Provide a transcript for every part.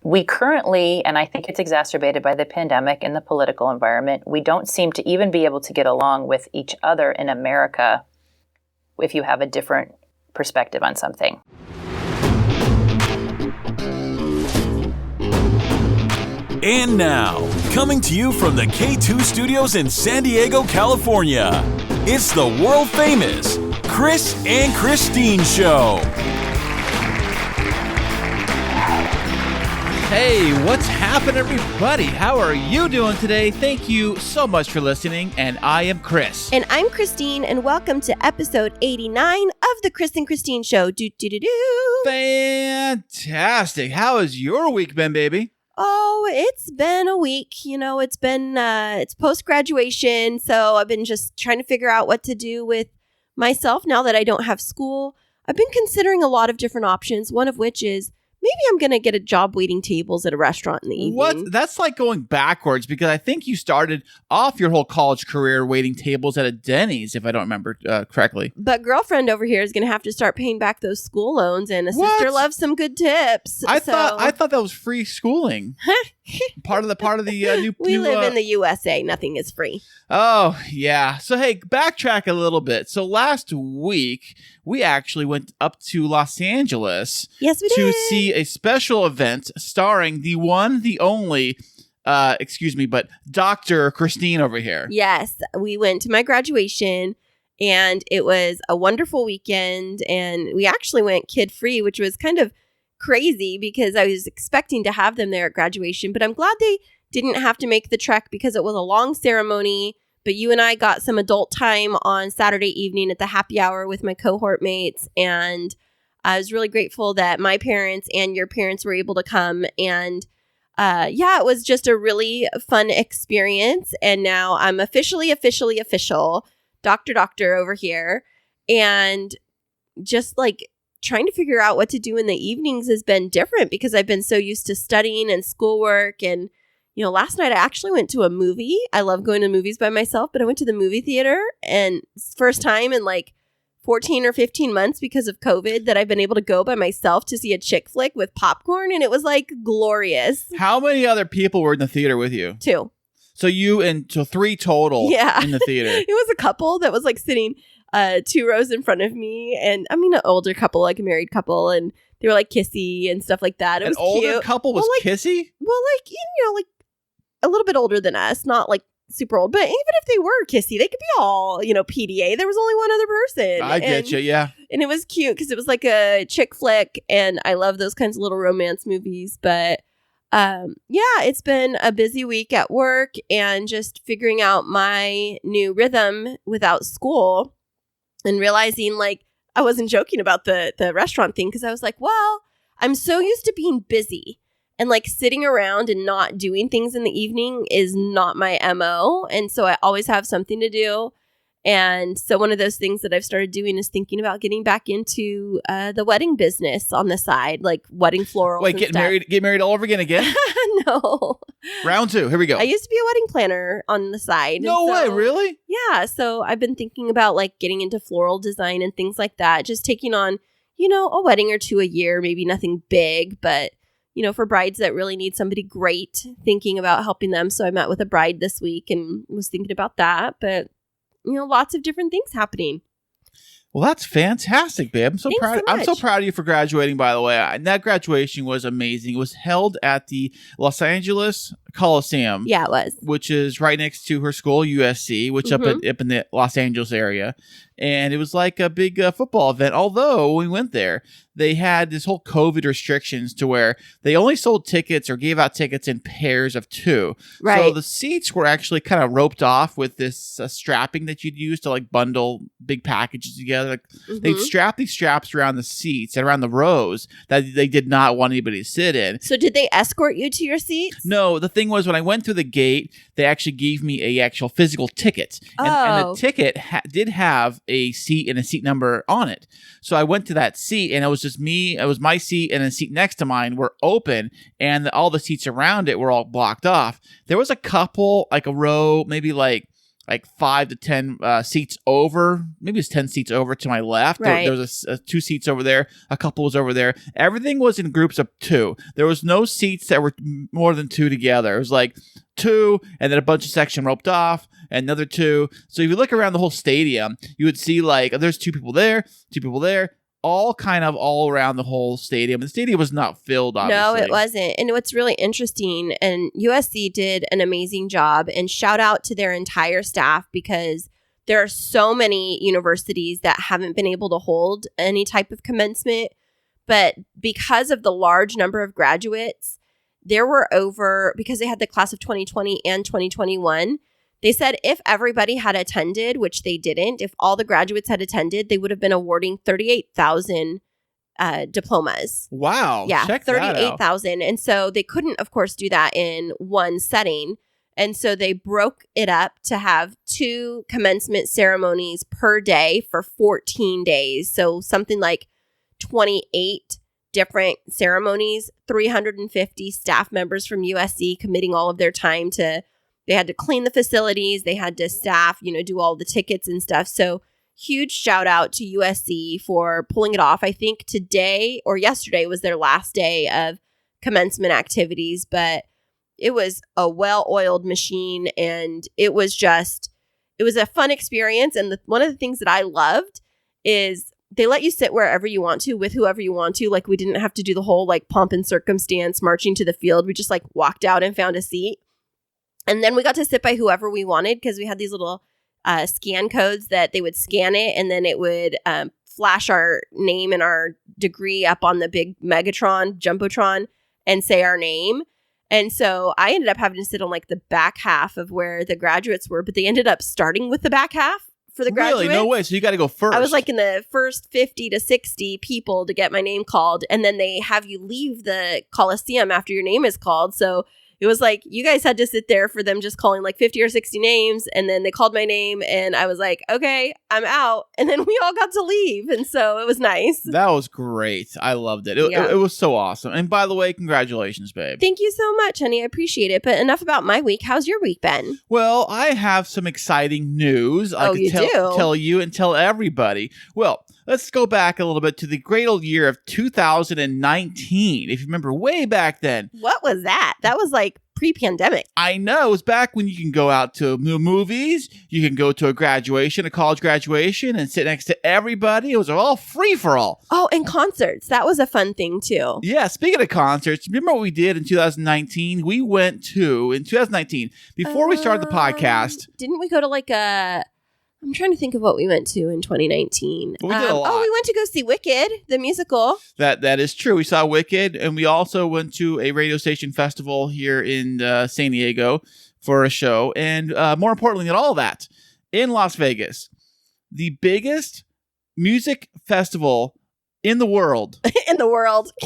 we currently, and I think it's exacerbated by the pandemic and the political environment, we don't seem to even be able to get along with each other in America if you have a different perspective on something. And now, coming to you from the K2 studios in San Diego, California, it's the world-famous Chris and Kristine Show. Hey, what's happening, everybody? How are you doing today? Thank you so much for listening, and I am Chris. And I'm Kristine, and welcome to episode 89 of the Chris and Kristine Show. Fantastic. How has your week been, baby? Oh, it's been a week. You know, it's post-graduation, so I've been just trying to figure out what to do with myself now that I don't have school. I've been considering a lot of different options, one of which is maybe I'm going to get a job waiting tables at a restaurant in the evening. What? That's like going backwards, because I think you started off your whole college career waiting tables at a Denny's, if I don't remember correctly. But girlfriend over here is going to have to start paying back those school loans, and a sister loves some good tips. I thought that was free schooling. part of the new. We live in the USA. Nothing is free. Oh, yeah. So, hey, backtrack a little bit. So last week, we actually went up to Los Angeles. Yes, we did. To see a special event starring the one, the only, but Dr. Kristine over here. Yes, we went to my graduation, and it was a wonderful weekend, and we actually went kid-free, which was kind of crazy because I was expecting to have them there at graduation, but I'm glad they didn't have to make the trek because it was a long ceremony. But you and I got some adult time on Saturday evening at the happy hour with my cohort mates, and I was really grateful that my parents and your parents were able to come. And it was just a really fun experience. And now I'm officially Doctor over here. And just like trying to figure out what to do in the evenings has been different because I've been so used to studying and schoolwork. And, you know, last night I actually went to a movie. I love going to movies by myself, but I went to the movie theater, and it's the first time in like 14 or 15 months because of COVID that I've been able to go by myself to see a chick flick with popcorn, and it was like glorious. How many other people were in the theater with you? 2. So you and so 3 total in the theater. It was a couple that was like sitting 2 rows in front of me, and I mean an older couple, like a married couple, and they were like kissy and stuff like that. It was cute. An older couple was kissy? Well, like, you know, like a little bit older than us, not like super old, but even if they were kissy, they could be all, you know, PDA. There was only one other person. I get you, yeah. And it was cute because it was like a chick flick, and I love those kinds of little romance movies. But it's been a busy week at work and just figuring out my new rhythm without school and realizing like I wasn't joking about the restaurant thing because I was like, well, I'm so used to being busy. And like sitting around and not doing things in the evening is not my MO. And so I always have something to do. And so one of those things that I've started doing is thinking about getting back into the wedding business on the side, like wedding florals. Wait, get married all over again? No. Round 2. Here we go. I used to be a wedding planner on the side. No way, really? Yeah. So I've been thinking about like getting into floral design and things like that. Just taking on, you know, a wedding or 2 a year, maybe nothing big, but you know, for brides that really need somebody great, thinking about helping them. So I met with a bride this week and was thinking about that. But, you know, lots of different things happening. Well, that's fantastic, babe. I'm so Thanks proud. so I'm so much. proud of you for graduating, by the way. And that graduation was amazing. It was held at the Los Angeles Coliseum. Yeah, it was. Which is right next to her school, USC, which up in the Los Angeles area. And it was like a big football event. Although when we went there, they had this whole COVID restrictions to where they only sold tickets or gave out tickets in pairs of 2. Right. So the seats were actually kind of roped off with this strapping that you'd use to like bundle big packages together. Like they'd strap these straps around the seats and around the rows that they did not want anybody to sit in. So did they escort you to your seats? No, the thing was when I went through the gate, they actually gave me a actual physical ticket. And the ticket did have a seat and a seat number on it. So I went to that seat and it was just me. It was my seat and the seat next to mine were open and all the seats around it were all blocked off. There was a couple, like a row, maybe like like 5 to 10 seats over. Maybe it's 10 seats over to my left. Right. There was 2 seats over there. A couple was over there. Everything was in groups of 2. There was no seats that were more than 2 together. It was like 2, and then a bunch of section roped off, and another 2. So if you look around the whole stadium, you would see like there's 2 people there, 2 people there, all kind of all around the whole stadium. The stadium was not filled, obviously. No, it wasn't. And what's really interesting, and USC did an amazing job, and shout out to their entire staff, because there are so many universities that haven't been able to hold any type of commencement. But because of the large number of graduates, there were because they had the class of 2020 and 2021, they said if everybody had attended, which they didn't, if all the graduates had attended, they would have been awarding 38,000 diplomas. Wow. Yeah, check that out. 38,000. And so they couldn't, of course, do that in one setting. And so they broke it up to have 2 commencement ceremonies per day for 14 days. So something like 28 different ceremonies, 350 staff members from USC committing all of their time to. They had to clean the facilities. They had to staff, do all the tickets and stuff. So huge shout out to USC for pulling it off. I think today or yesterday was their last day of commencement activities, but it was a well-oiled machine, and it was a fun experience. And one of the things that I loved is they let you sit wherever you want to with whoever you want to. Like, we didn't have to do the whole like pomp and circumstance marching to the field. We just like walked out and found a seat. And then we got to sit by whoever we wanted, because we had these little scan codes that they would scan it, and then it would flash our name and our degree up on the big Jumbotron, and say our name. And so I ended up having to sit on like the back half of where the graduates were, but they ended up starting with the back half for the graduates. Really? No way. So you got to go first. I was like in the first 50 to 60 people to get my name called, and then they have you leave the Coliseum after your name is called. So it was like you guys had to sit there for them just calling like 50 or 60 names. And then they called my name and I was like, okay, I'm out. And then we all got to leave. And so it was nice. That was great. I loved it. It was so awesome. And by the way, congratulations, babe. Thank you so much, honey. I appreciate it. But enough about my week. How's your week been? Well, I have some exciting news. I could tell you and tell everybody. Well, let's go back a little bit to the great old year of 2019. If you remember way back then. What was that? That was like pre-pandemic. I know. It was back when you can go out to movies, you can go to a college graduation, and sit next to everybody. It was all free for all. Oh, and concerts. That was a fun thing too. Yeah, speaking of concerts, remember what we did in 2019? We went to, in 2019, before we started the podcast. Didn't we go to like I'm trying to think of what we went to in 2019. We did a lot. Oh, we went to go see Wicked, the musical. That is true. We saw Wicked, and we also went to a radio station festival here in San Diego for a show. And more importantly than all that, in Las Vegas, the biggest music festival in the world.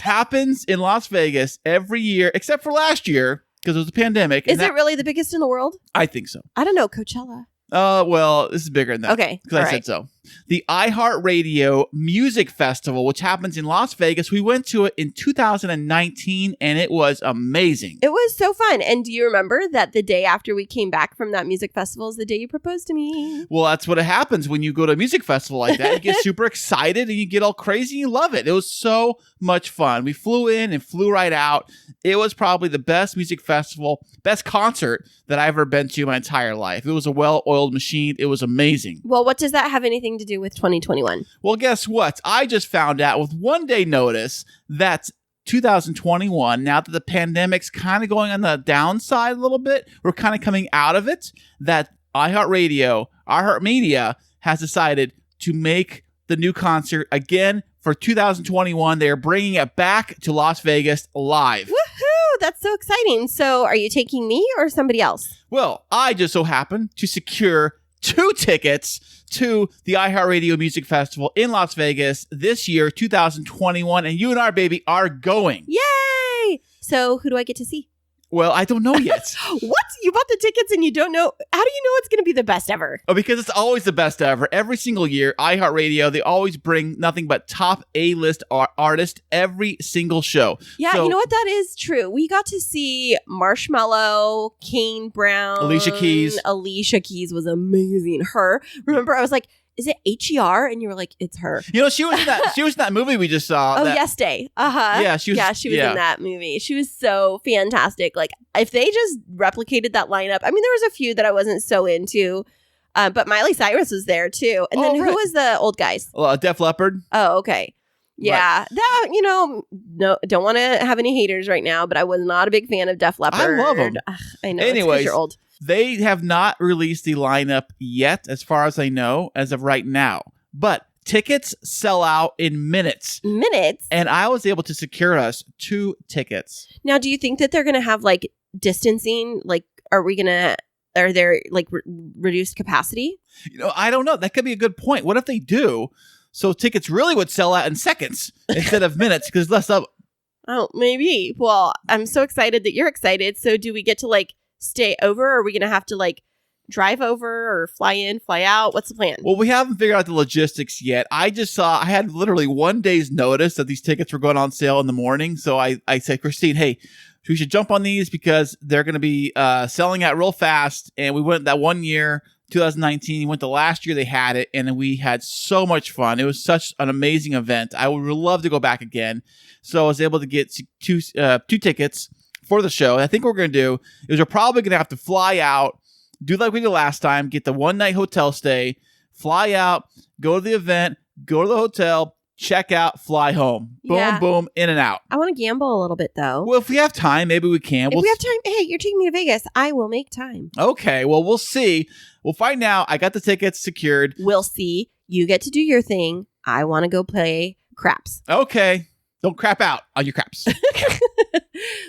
Happens in Las Vegas every year, except for last year, because it was a pandemic. Is it really the biggest in the world? I think so. I don't know. Coachella. Well, this is bigger than that. Okay. Because I said so. The iHeartRadio Music Festival, which happens in Las Vegas. We went to it in 2019, and it was amazing. It was so fun. And do you remember that the day after we came back from that music festival is the day you proposed to me? Well, that's what happens when you go to a music festival like that. You get super excited, and you get all crazy. You love it. It was so much fun. We flew in and flew right out. It was probably the best music festival, best concert that I've ever been to my entire life. It was a well-oiled machine. It was amazing. Well, what does that have anything to do with 2021? Well, guess what? I just found out with 1 day notice that 2021, now that the pandemic's kind of going on the downside a little bit, we're kind of coming out of it, that iHeartMedia has decided to make the new concert again for 2021. They are bringing it back to Las Vegas live. Woohoo! That's so exciting. So are you taking me or somebody else? Well, I just so happen to secure 2 tickets to the iHeartRadio Music Festival in Las Vegas this year, 2021, and you and our baby are going. Yay! So who do I get to see? Well, I don't know yet. What? You bought the tickets and you don't know? How do you know it's going to be the best ever? Oh, because it's always the best ever. Every single year, iHeartRadio, they always bring nothing but top A-list artists every single show. Yeah, you know what? That is true. We got to see Marshmello, Kane Brown. Alicia Keys. Alicia Keys was amazing. Her. Remember, I was like, is it HER? And you were like, it's her. You know, she was in that movie we just saw. Oh, Yes Day. Uh-huh. Yeah, she was in that movie. She was so fantastic. Like, if they just replicated that lineup, I mean, there was a few that I wasn't so into, but Miley Cyrus was there too. And then who was the old guys? Def Leppard. Oh, okay. Yeah. Right. That, no, don't want to have any haters right now, but I was not a big fan of Def Leppard. I love them. I know. Anyways, you're old. They have not released the lineup yet, as far as I know, as of right now. But tickets sell out in minutes. Minutes? And I was able to secure us 2 tickets. Now, do you think that they're going to have, like, distancing? Like, are there, like, reduced capacity? I don't know. That could be a good point. What if they do? So tickets really would sell out in seconds instead of minutes, because less of... Oh, maybe. Well, I'm so excited that you're excited. So do we get to, like, stay over, or are we gonna have to like drive over or fly in, fly out? What's the plan? Well, we haven't figured out the logistics yet. I had literally 1 day's notice that these tickets were going on sale in the morning. So I said, Kristine, hey, we should jump on these because they're going to be selling out real fast. And we went that 1 year, 2019. We went the last year they had it, and we had so much fun. It was such an amazing event. I would love to go back again. So I was able to get two tickets for the show. I think what we're going to do is we're probably going to have to fly out, do like we did last time, get the 1-night hotel stay, fly out, go to the event, go to the hotel, check out, fly home. Boom, boom, in and out. I want to gamble a little bit, though. Well, if we have time, maybe we can. If we have time, hey, you're taking me to Vegas. I will make time. Okay, well, we'll see. We'll find out. I got the tickets secured. We'll see. You get to do your thing. I want to go play craps. Okay. Don't crap out on your craps.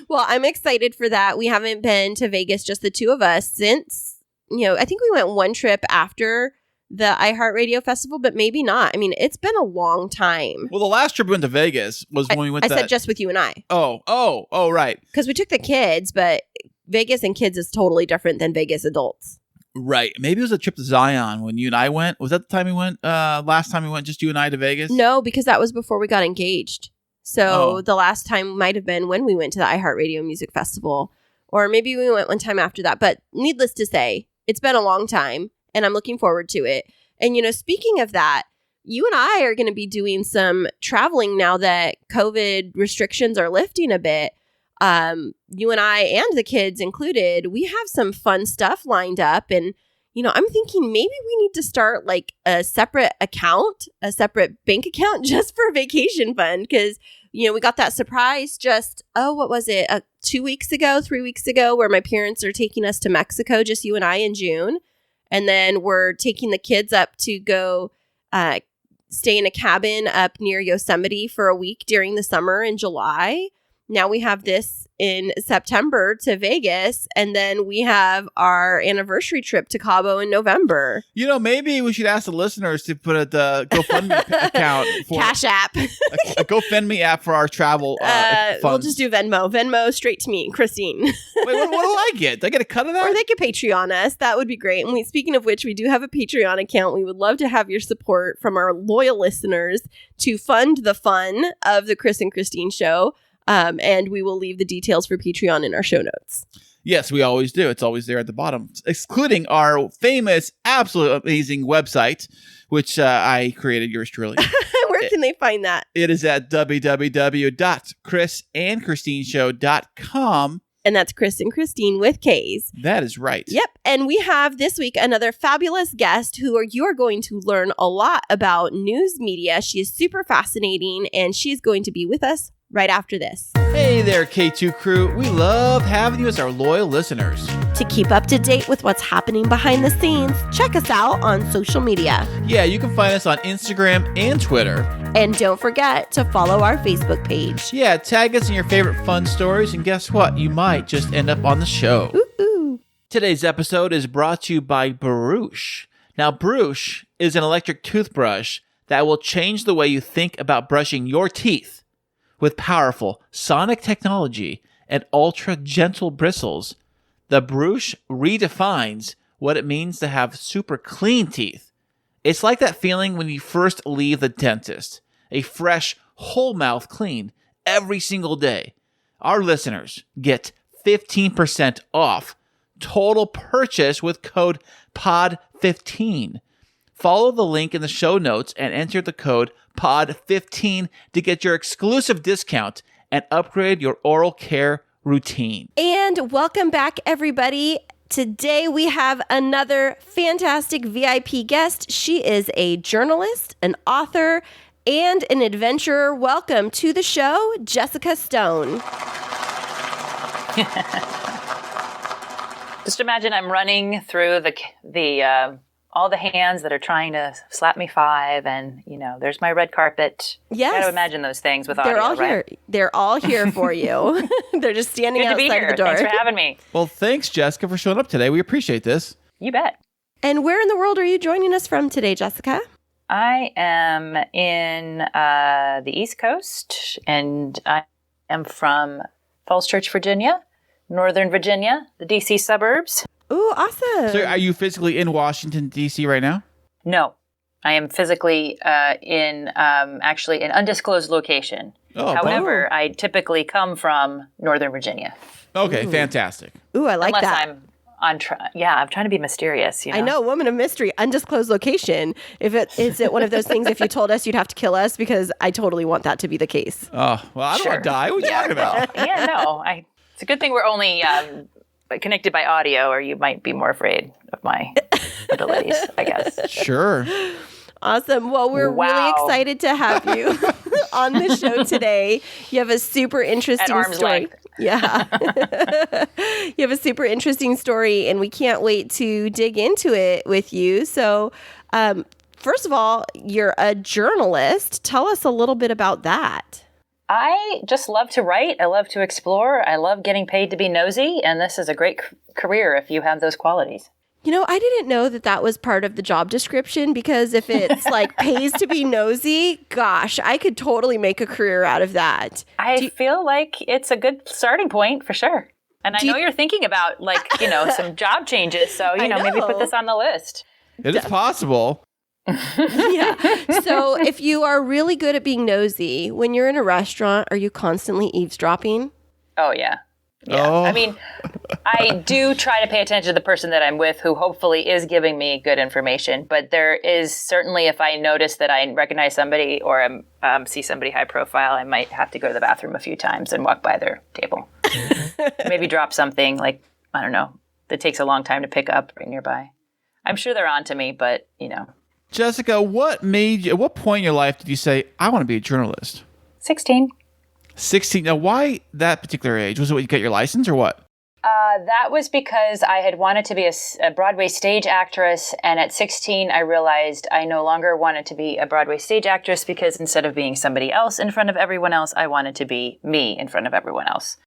Well, I'm excited for that. We haven't been to Vegas, just the two of us, since, I think we went one trip after the iHeartRadio Festival, but maybe not. I mean, it's been a long time. Well, the last trip we went to Vegas was when we went to... I said just with you and I. Oh, right. Because we took the kids, but Vegas and kids is totally different than Vegas adults. Right. Maybe it was a trip to Zion when you and I went. Was that the time we went? Last time we went, just you and I to Vegas? No, because that was before we got engaged. So the last time might have been when we went to the iHeartRadio Music Festival, or maybe we went one time after that. But needless to say, it's been a long time, and I'm looking forward to it. And, speaking of that, you and I are going to be doing some traveling now that COVID restrictions are lifting a bit. You and I, and the kids included, we have some fun stuff lined up. And, I'm thinking maybe we need to start like a separate bank account just for vacation fund. Because, we got that surprise just, what was it? 3 weeks ago, where my parents are taking us to Mexico, just you and I in June. And then we're taking the kids up to go stay in a cabin up near Yosemite for a week during the summer in July. Now we have this in September to Vegas, and then we have our anniversary trip to Cabo in November. Maybe we should ask the listeners to put the GoFundMe account for Cash App, a GoFundMe app for our travel funds. We'll just do Venmo straight to me, Kristine. Wait, what do I get? Do I get a cut of that? Or they could Patreon us. That would be great. And speaking of which, we do have a Patreon account. We would love to have your support from our loyal listeners to fund the fun of the Chris and Kristine show. And we will leave the details for Patreon in our show notes. Yes, we always do. It's always there at the bottom, excluding our famous, absolutely amazing website, which I created, yours truly. Where can they find that? It is at www.chrisandchristineshow.com. And that's Chris and Kristine with K's. That is right. Yep. And we have this week another fabulous guest you are going to learn a lot about news media. She is super fascinating, and she's going to be with us right after this. Hey there, K2 crew. We love having you as our loyal listeners. To keep up to date with what's happening behind the scenes, check us out on social media. Yeah, you can find us on Instagram and Twitter. And don't forget to follow our Facebook page. Yeah, tag us in your favorite fun stories, and guess what? You might just end up on the show. Ooh. Today's episode is brought to you by Baruch. Now, Baruch is an electric toothbrush that will change the way you think about brushing your teeth. With powerful sonic technology and ultra gentle bristles, the brush redefines what it means to have super clean teeth. It's like that feeling when you first leave the dentist. A fresh, whole mouth clean every single day. Our listeners get 15% off total purchase with code POD15. Follow the link in the show notes and enter the code POD15 to get your exclusive discount and upgrade your oral care routine. And welcome back, everybody. Today we have another fantastic VIP guest. She is a journalist, an author, and an adventurer. Welcome to the show, Jessica Stone. Just imagine I'm running through the all the hands that are trying to slap me 5, and there's my red carpet. Yes, got to imagine those things with audio. They're all right? here. They're all here for you. They're just standing Good to be outside here. the door. Thanks for having me. Well, thanks, Jessica, for showing up today. We appreciate this. You bet. And where in the world are you joining us from today, Jessica? I am in the East Coast, and I am from Falls Church, Virginia, Northern Virginia, the D.C. suburbs. Ooh, awesome. So are you physically in Washington, D.C. right now? No, I am physically in actually an undisclosed location. Oh, However, I typically come from Northern Virginia. Okay, fantastic. Ooh, I like Unless that. I'm trying to be mysterious. I know, woman of mystery, undisclosed location. Is it one of those things? If you told us, you'd have to kill us, because I totally want that to be the case. Oh, well, I don't want to die. What are you talking about? Yeah, no. It's a good thing we're only connected by audio, or you might be more afraid of my abilities, I guess. Sure. Awesome. Well, we're really excited to have you on the show today. You have a super interesting At arm's story. length. Yeah. You have a super interesting story, and we can't wait to dig into it with you. So, first of all, you're a journalist. Tell us a little bit about that. I just love to write. I love to explore. I love getting paid to be nosy, and this is a great career if you have those qualities. I didn't know that was part of the job description, because if it's like pays to be nosy, gosh, I could totally make a career out of that. I feel like it's a good starting point for sure. And I know you're thinking about some job changes. So, maybe put this on the list. It is possible. Yeah. So if you are really good at being nosy, when you're in a restaurant, are you constantly eavesdropping? Oh, yeah. Yeah. Oh. I mean, I do try to pay attention to the person that I'm with, who hopefully is giving me good information. But there is certainly, if I notice that I recognize somebody or see somebody high profile, I might have to go to the bathroom a few times and walk by their table. Maybe drop something I don't know, that takes a long time to pick up right nearby. I'm sure they're on to me, but Jessica, at what point in your life did you say, I want to be a journalist? 16. 16. Now, why that particular age? Was it when you got your license or what? That was because I had wanted to be a Broadway stage actress, and at 16, I realized I no longer wanted to be a Broadway stage actress, because instead of being somebody else in front of everyone else, I wanted to be me in front of everyone else.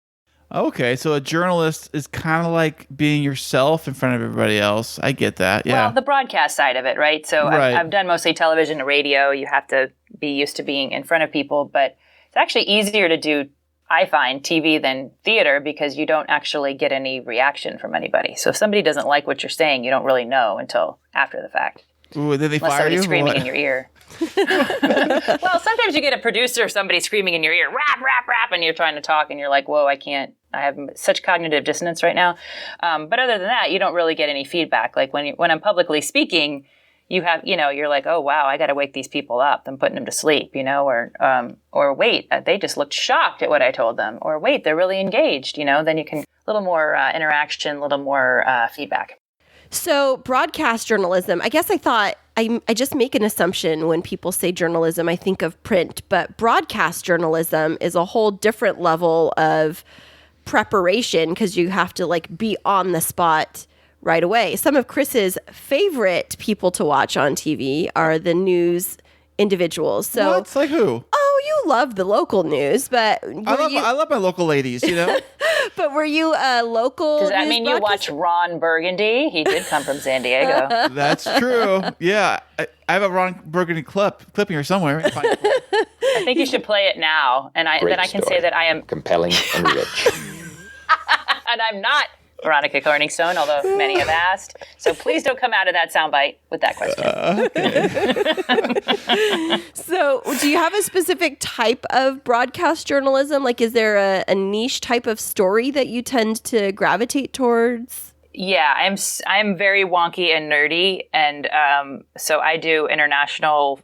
Okay, so a journalist is kind of like being yourself in front of everybody else. I get that, yeah. Well, the broadcast side of it, right? So Right. I've done mostly television and radio. You have to be used to being in front of people, but it's actually easier to do, I find, TV than theater, because you don't actually get any reaction from anybody. So if somebody doesn't like what you're saying, you don't really know until after the fact. Ooh, did they Unless fire somebody's you? screaming What? in your ear. Well, sometimes you get a producer or somebody screaming in your ear, rap, rap, rap, and you're trying to talk, and you're like, whoa, I can't. I have such cognitive dissonance right now. But other than that, you don't really get any feedback. Like when I'm publicly speaking, you have, you're like, oh, wow, I got to wake these people up. I'm putting them to sleep, or wait, they just looked shocked at what I told them. Or wait, they're really engaged, then you can, a little more interaction, a little more feedback. So broadcast journalism, I guess I just make an assumption when people say journalism, I think of print, but broadcast journalism is a whole different level of preparation, because you have to be on the spot right away. Some of Chris's favorite people to watch on TV are the news individuals. So, What? Like who? oh, you love the local news, but I love my local ladies, but were you a local? Does that news mean you watch broadcaster? Ron Burgundy? He did come from San Diego. That's true. Yeah. I have a Ron Burgundy clipping here somewhere. I think you should play it now, and then I can say that I am compelling and rich. And I'm not Veronica Corningstone, although many have asked. So please don't come out of that soundbite with that question. So do you have a specific type of broadcast journalism? Like, is there a niche type of story that you tend to gravitate towards? Yeah, I'm very wonky and nerdy. And so I do international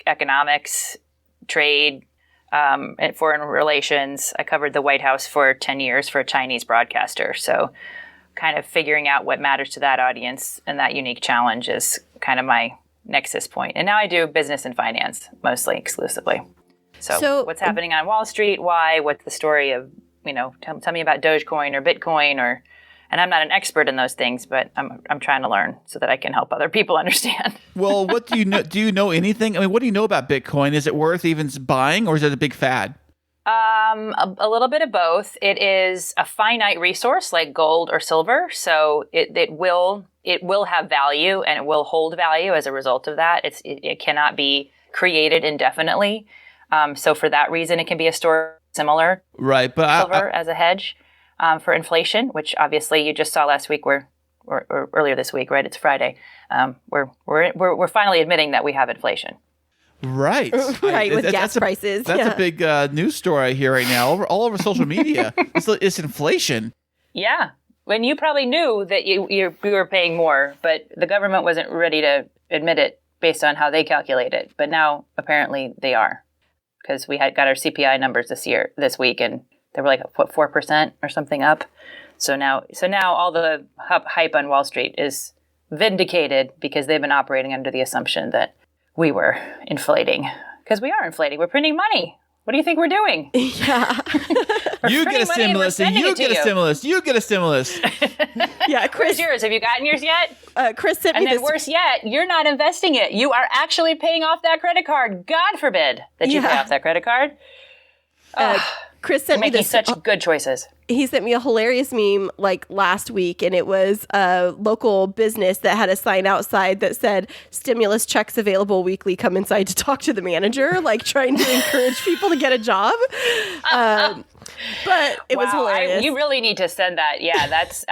economics, trade, and foreign relations. I covered the White House for 10 years for a Chinese broadcaster. So kind of figuring out what matters to that audience and that unique challenge is kind of my nexus point. And now I do business and finance, mostly exclusively. So what's happening on Wall Street? Why? What's the story of, tell me about Dogecoin or Bitcoin and I'm not an expert in those things, but I'm trying to learn so that I can help other people understand. Well, what do you know? Do you know anything? I mean, what do you know about Bitcoin? Is it worth even buying, or is it a big fad? A little bit of both. It is a finite resource like gold or silver, so it will have value and it will hold value as a result of that. It cannot be created indefinitely. So for that reason, it can be a store similar, right? But silver as a hedge. For inflation, which obviously you just saw last week, or earlier this week, right? It's Friday. We're finally admitting that we have inflation. Right, with gas prices. That's a big news story I hear right now, all over social media. It's inflation. Yeah, when you probably knew that you were paying more, but the government wasn't ready to admit it based on how they calculate it. But now apparently they are, because we got our CPI numbers this week, and they were like, 4% or something up. So now all the hype on Wall Street is vindicated because they've been operating under the assumption that we were inflating. Because we are inflating. We're printing money. What do you think we're doing? Yeah. You get a stimulus, and you get a stimulus. You get a stimulus. Yeah, Chris. Where's yours? Have you gotten yours yet? Chris sent me this. And then worse yet, you're not investing it. You are actually paying off that credit card. God forbid that you pay off that credit card. Chris sent me this. Making such good choices. He sent me a hilarious meme like last week, and it was a local business that had a sign outside that said, "Stimulus checks available weekly. Come inside to talk to the manager," like trying to encourage people to get a job. But it was hilarious. You really need to send that. Yeah, that's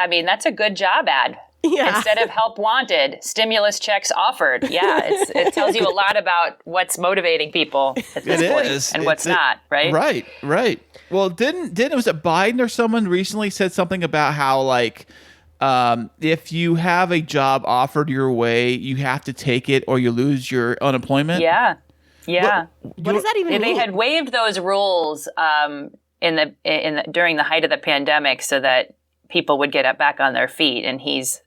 a good job ad. Yeah. Instead of help wanted, stimulus checks offered. Yeah, it tells you a lot about what's motivating people at this point and what's not, right? Right. Well, was it Biden or someone recently said something about how if you have a job offered your way, you have to take it or you lose your unemployment? Yeah. What does that even mean? They had waived those rules during the height of the pandemic so that people would get back on their feet, and he's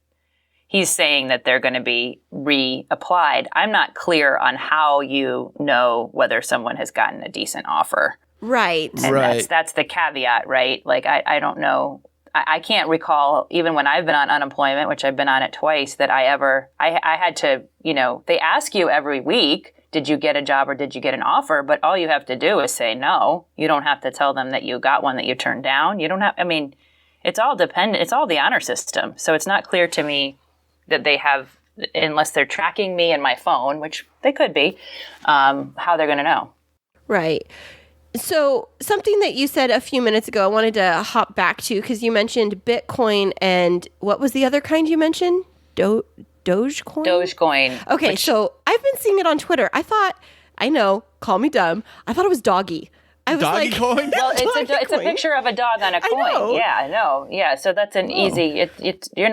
saying that they're going to be reapplied. I'm not clear on how you know whether someone has gotten a decent offer. Right. And that's the caveat, right? Like, I don't know. I can't recall, even when I've been on unemployment, which I've been on it twice, that I had to, they ask you every week, did you get a job or did you get an offer? But all you have to do is say no. You don't have to tell them that you got one that you turned down. You don't have, it's all dependent. It's all the honor system. So it's not clear to me that they have, unless they're tracking me and my phone, which they could be, how they're going to know. Right. So something that you said a few minutes ago, I wanted to hop back to, because you mentioned Bitcoin and what was the other kind you mentioned? Dogecoin? Dogecoin. Okay, so I've been seeing it on Twitter. Call me dumb. I thought it was doggy. I was doggy coin? Well, it's a picture of a dog on a coin. I know. Yeah, I know. Yeah, so that's an easy. You're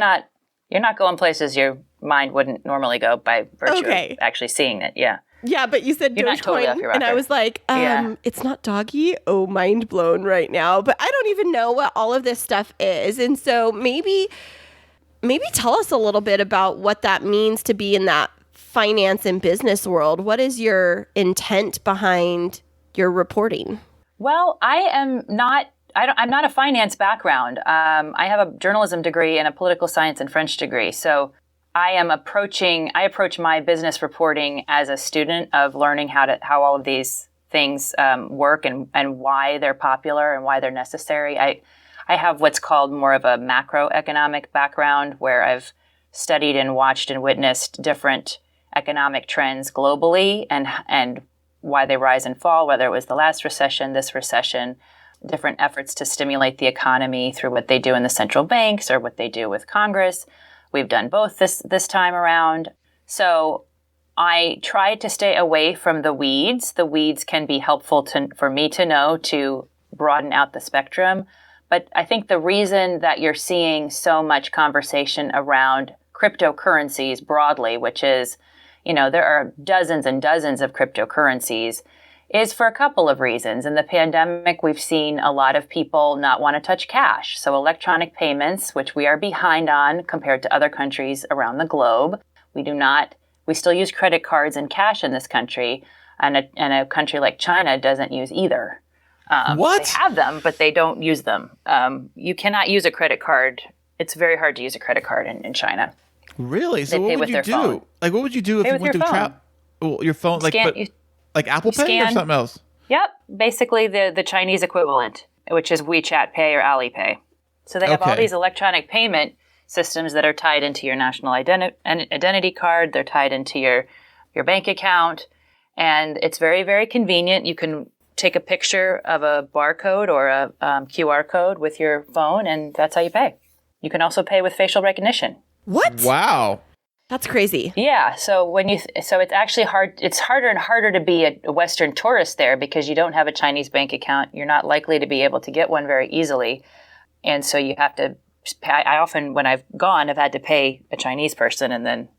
not going places your mind wouldn't normally go by virtue of actually seeing it. Yeah. Yeah, but you said Dogecoin, totally and I was like, it's not doggy. Oh, mind blown right now. But I don't even know what all of this stuff is, and so maybe tell us a little bit about what that means to be in that finance and business world. What is your intent behind your reporting? Well, I'm not a finance background. I have a journalism degree and a political science and French degree. So I approach my business reporting as a student of learning how all of these things work and why they're popular and why they're necessary. I have what's called more of a macroeconomic background, where I've studied and watched and witnessed different economic trends globally and why they rise and fall, whether it was the last recession, this recession. different efforts to stimulate the economy through what they do in the central banks or what they do with Congress. We've done both this time around. So I try to stay away from the weeds. The weeds can be helpful for me to know to broaden out the spectrum. But I think the reason that you're seeing so much conversation around cryptocurrencies broadly, which is, there are dozens and dozens of cryptocurrencies, is for a couple of reasons. In the pandemic, we've seen a lot of people not want to touch cash. So electronic payments, which we are behind on compared to other countries around the globe, we still use credit cards and cash in this country, and a country like China doesn't use either. What? They have them, but they don't use them. You cannot use a credit card. It's very hard to use a credit card in China. Really? So They what pay would with you their do? phone. Like, what would you do if Pay you with went your to phone. your phone, like Apple Pay or something else? Yep, basically the Chinese equivalent, which is WeChat Pay or Alipay. So they have all these electronic payment systems that are tied into your national identity card. They're tied into your bank account, and it's very, very convenient. You can take a picture of a barcode or a QR code with your phone, and that's how you pay. You can also pay with facial recognition. What? Wow. That's crazy. Yeah. So so it's actually hard. It's harder and harder to be a Western tourist there because you don't have a Chinese bank account. You're not likely to be able to get one very easily, and so you have to pay. I often, when I've gone, have had to pay a Chinese person and then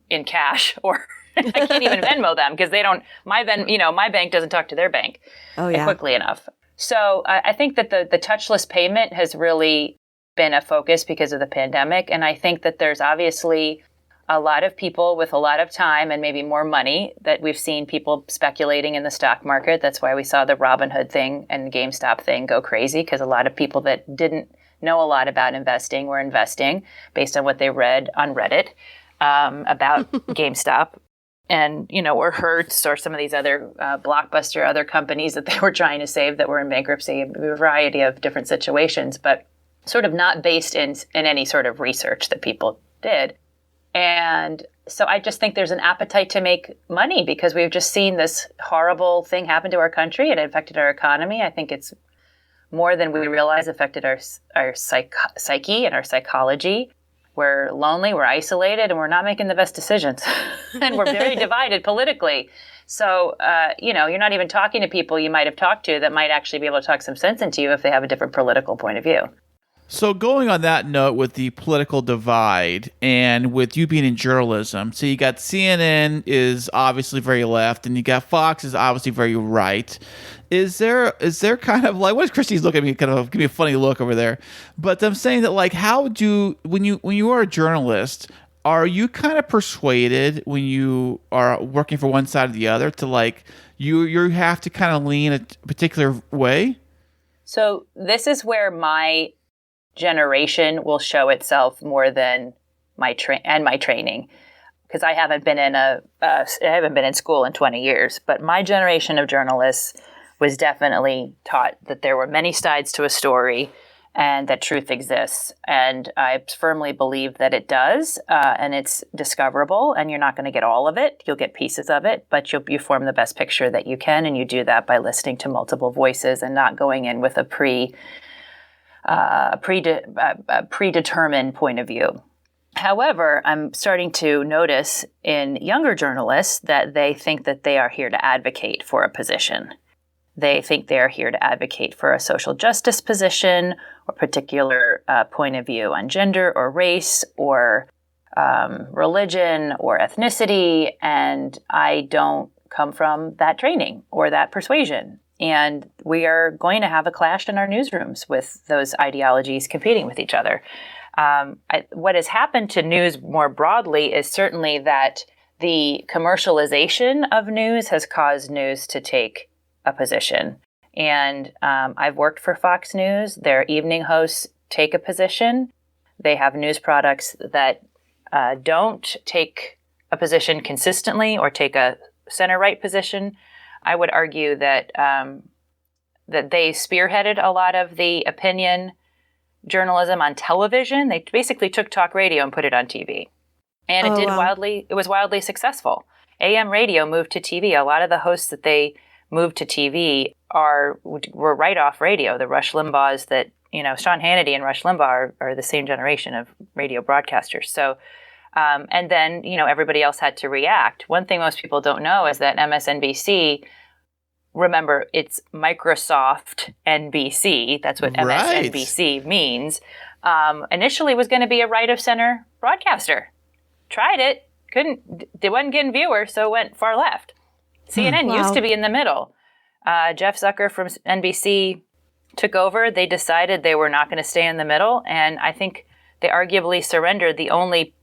in cash, or I can't even Venmo them because they don't. My bank doesn't talk to their bank quickly enough. So I think that the touchless payment has really been a focus because of the pandemic, and I think that there's obviously a lot of people with a lot of time and maybe more money that we've seen people speculating in the stock market. That's why we saw the Robinhood thing and GameStop thing go crazy, because a lot of people that didn't know a lot about investing were investing based on what they read on Reddit about GameStop and, or Hertz or some of these other blockbuster other companies that they were trying to save that were in bankruptcy, a variety of different situations, but sort of not based in any sort of research that people did. And so I just think there's an appetite to make money because we've just seen this horrible thing happen to our country. It affected our economy. I think it's more than we realize affected our psyche and our psychology. We're lonely, we're isolated, and we're not making the best decisions. And we're very divided politically. So, you're not even talking to people you might have talked to that might actually be able to talk some sense into you if they have a different political point of view. So going on that note with the political divide and with you being in journalism, so you got CNN is obviously very left and you got Fox is obviously very right. Is there kind of like, what is Kristine's looking at me, kind of give me a funny look over there, but I'm saying that like, when you are a journalist, are you kind of persuaded when you are working for one side or the other to like, you have to kind of lean a particular way? So this is where my generation will show itself more than my training, because I haven't been in school in 20 years. But my generation of journalists was definitely taught that there were many sides to a story, and that truth exists. And I firmly believe that it does, and it's discoverable. And you're not going to get all of it; you'll get pieces of it, but you form the best picture that you can, and you do that by listening to multiple voices and not going in with a predetermined point of view. However, I'm starting to notice in younger journalists that they think that they are here to advocate for a position. They think they are here to advocate for a social justice position or particular point of view on gender or race or religion or ethnicity, and I don't come from that training or that persuasion. And we are going to have a clash in our newsrooms with those ideologies competing with each other. What has happened to news more broadly is certainly that the commercialization of news has caused news to take a position. And I've worked for Fox News. Their evening hosts take a position. They have news products that don't take a position consistently or take a center-right position. I would argue that that they spearheaded a lot of the opinion journalism on television. They basically took talk radio and put it on TV, and it was wildly successful. AM radio moved to TV. A lot of the hosts that they moved to TV were right off radio. The Rush Limbaughs that, Sean Hannity and Rush Limbaugh are the same generation of radio broadcasters. So, and then, everybody else had to react. One thing most people don't know is that MSNBC, remember, it's Microsoft NBC. That's what Right. MSNBC means. Initially was going to be a right of center broadcaster. Tried it. They wasn't getting viewers, so it went far left. CNN used to be in the middle. Jeff Zucker from NBC took over. They decided they were not going to stay in the middle, and I think they arguably surrendered the only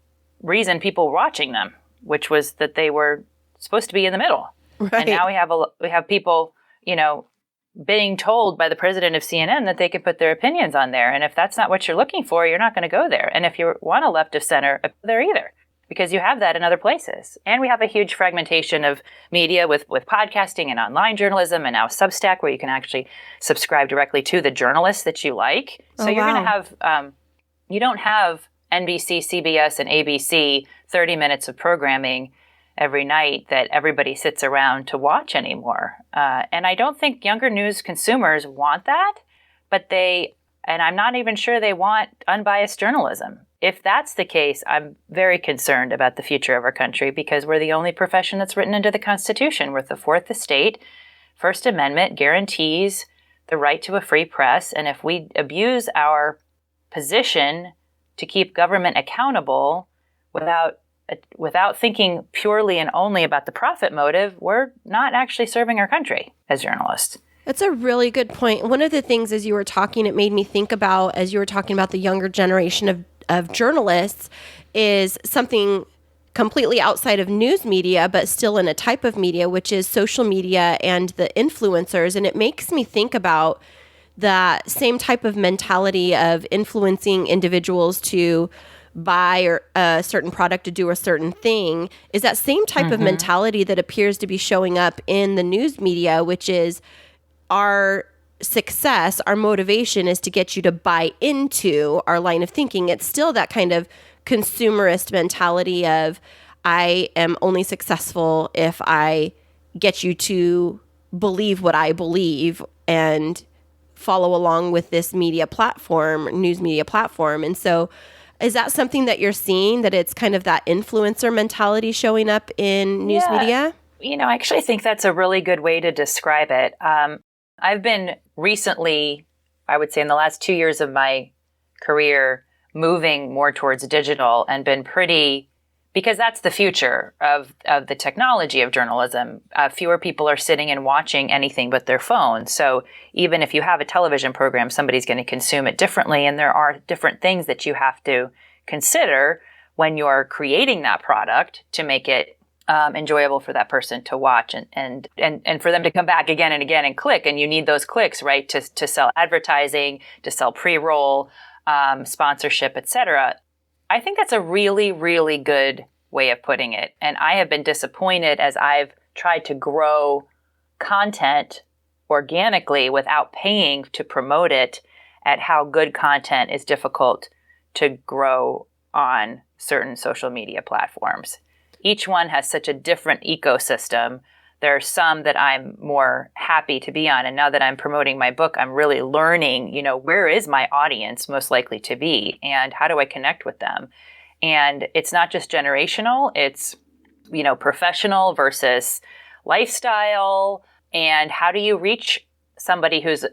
reason people were watching them, which was that they were supposed to be in the middle. Right. And now we have people, being told by the president of CNN that they can put their opinions on there, and if that's not what you're looking for, you're not going to go there. And if you want a left of center, there either. Because you have that in other places. And we have a huge fragmentation of media with podcasting and online journalism and now Substack, where you can actually subscribe directly to the journalists that you like. So you're going to have, you don't have NBC, CBS, and ABC 30 minutes of programming every night that everybody sits around to watch anymore. And I don't think younger news consumers want that, and I'm not even sure they want unbiased journalism. If that's the case, I'm very concerned about the future of our country because we're the only profession that's written into the Constitution. We're the Fourth Estate. First Amendment guarantees the right to a free press. And if we abuse our position to keep government accountable without thinking purely and only about the profit motive, we're not actually serving our country as journalists. That's a really good point. One of the things as you were talking, it made me think about, as you were talking about the younger generation of journalists, is something completely outside of news media, but still in a type of media, which is social media and the influencers. And it makes me think about that same type of mentality of influencing individuals to buy a certain product, to do a certain thing, is that same type of mentality that appears to be showing up in the news media, which is our success, our motivation is to get you to buy into our line of thinking. It's still that kind of consumerist mentality of, I am only successful if I get you to believe what I believe and follow along with this media platform, news media platform. And so is that something that you're seeing, that it's kind of that influencer mentality showing up in news media? I actually think that's a really good way to describe it. I've been recently, I would say in the last 2 years of my career, moving more towards digital and been because that's the future of the technology of journalism. Fewer people are sitting and watching anything but their phone. So even if you have a television program, somebody's going to consume it differently. And there are different things that you have to consider when you're creating that product to make it enjoyable for that person to watch and for them to come back again and again and click. And you need those clicks, right, to sell advertising, to sell pre-roll, sponsorship, etc. I think that's a really, really good way of putting it. And I have been disappointed as I've tried to grow content organically without paying to promote it at how good content is difficult to grow on certain social media platforms. Each one has such a different ecosystem. There are some that I'm more happy to be on. And now that I'm promoting my book, I'm really learning, where is my audience most likely to be and how do I connect with them? And it's not just generational, it's, professional versus lifestyle. And how do you reach somebody who's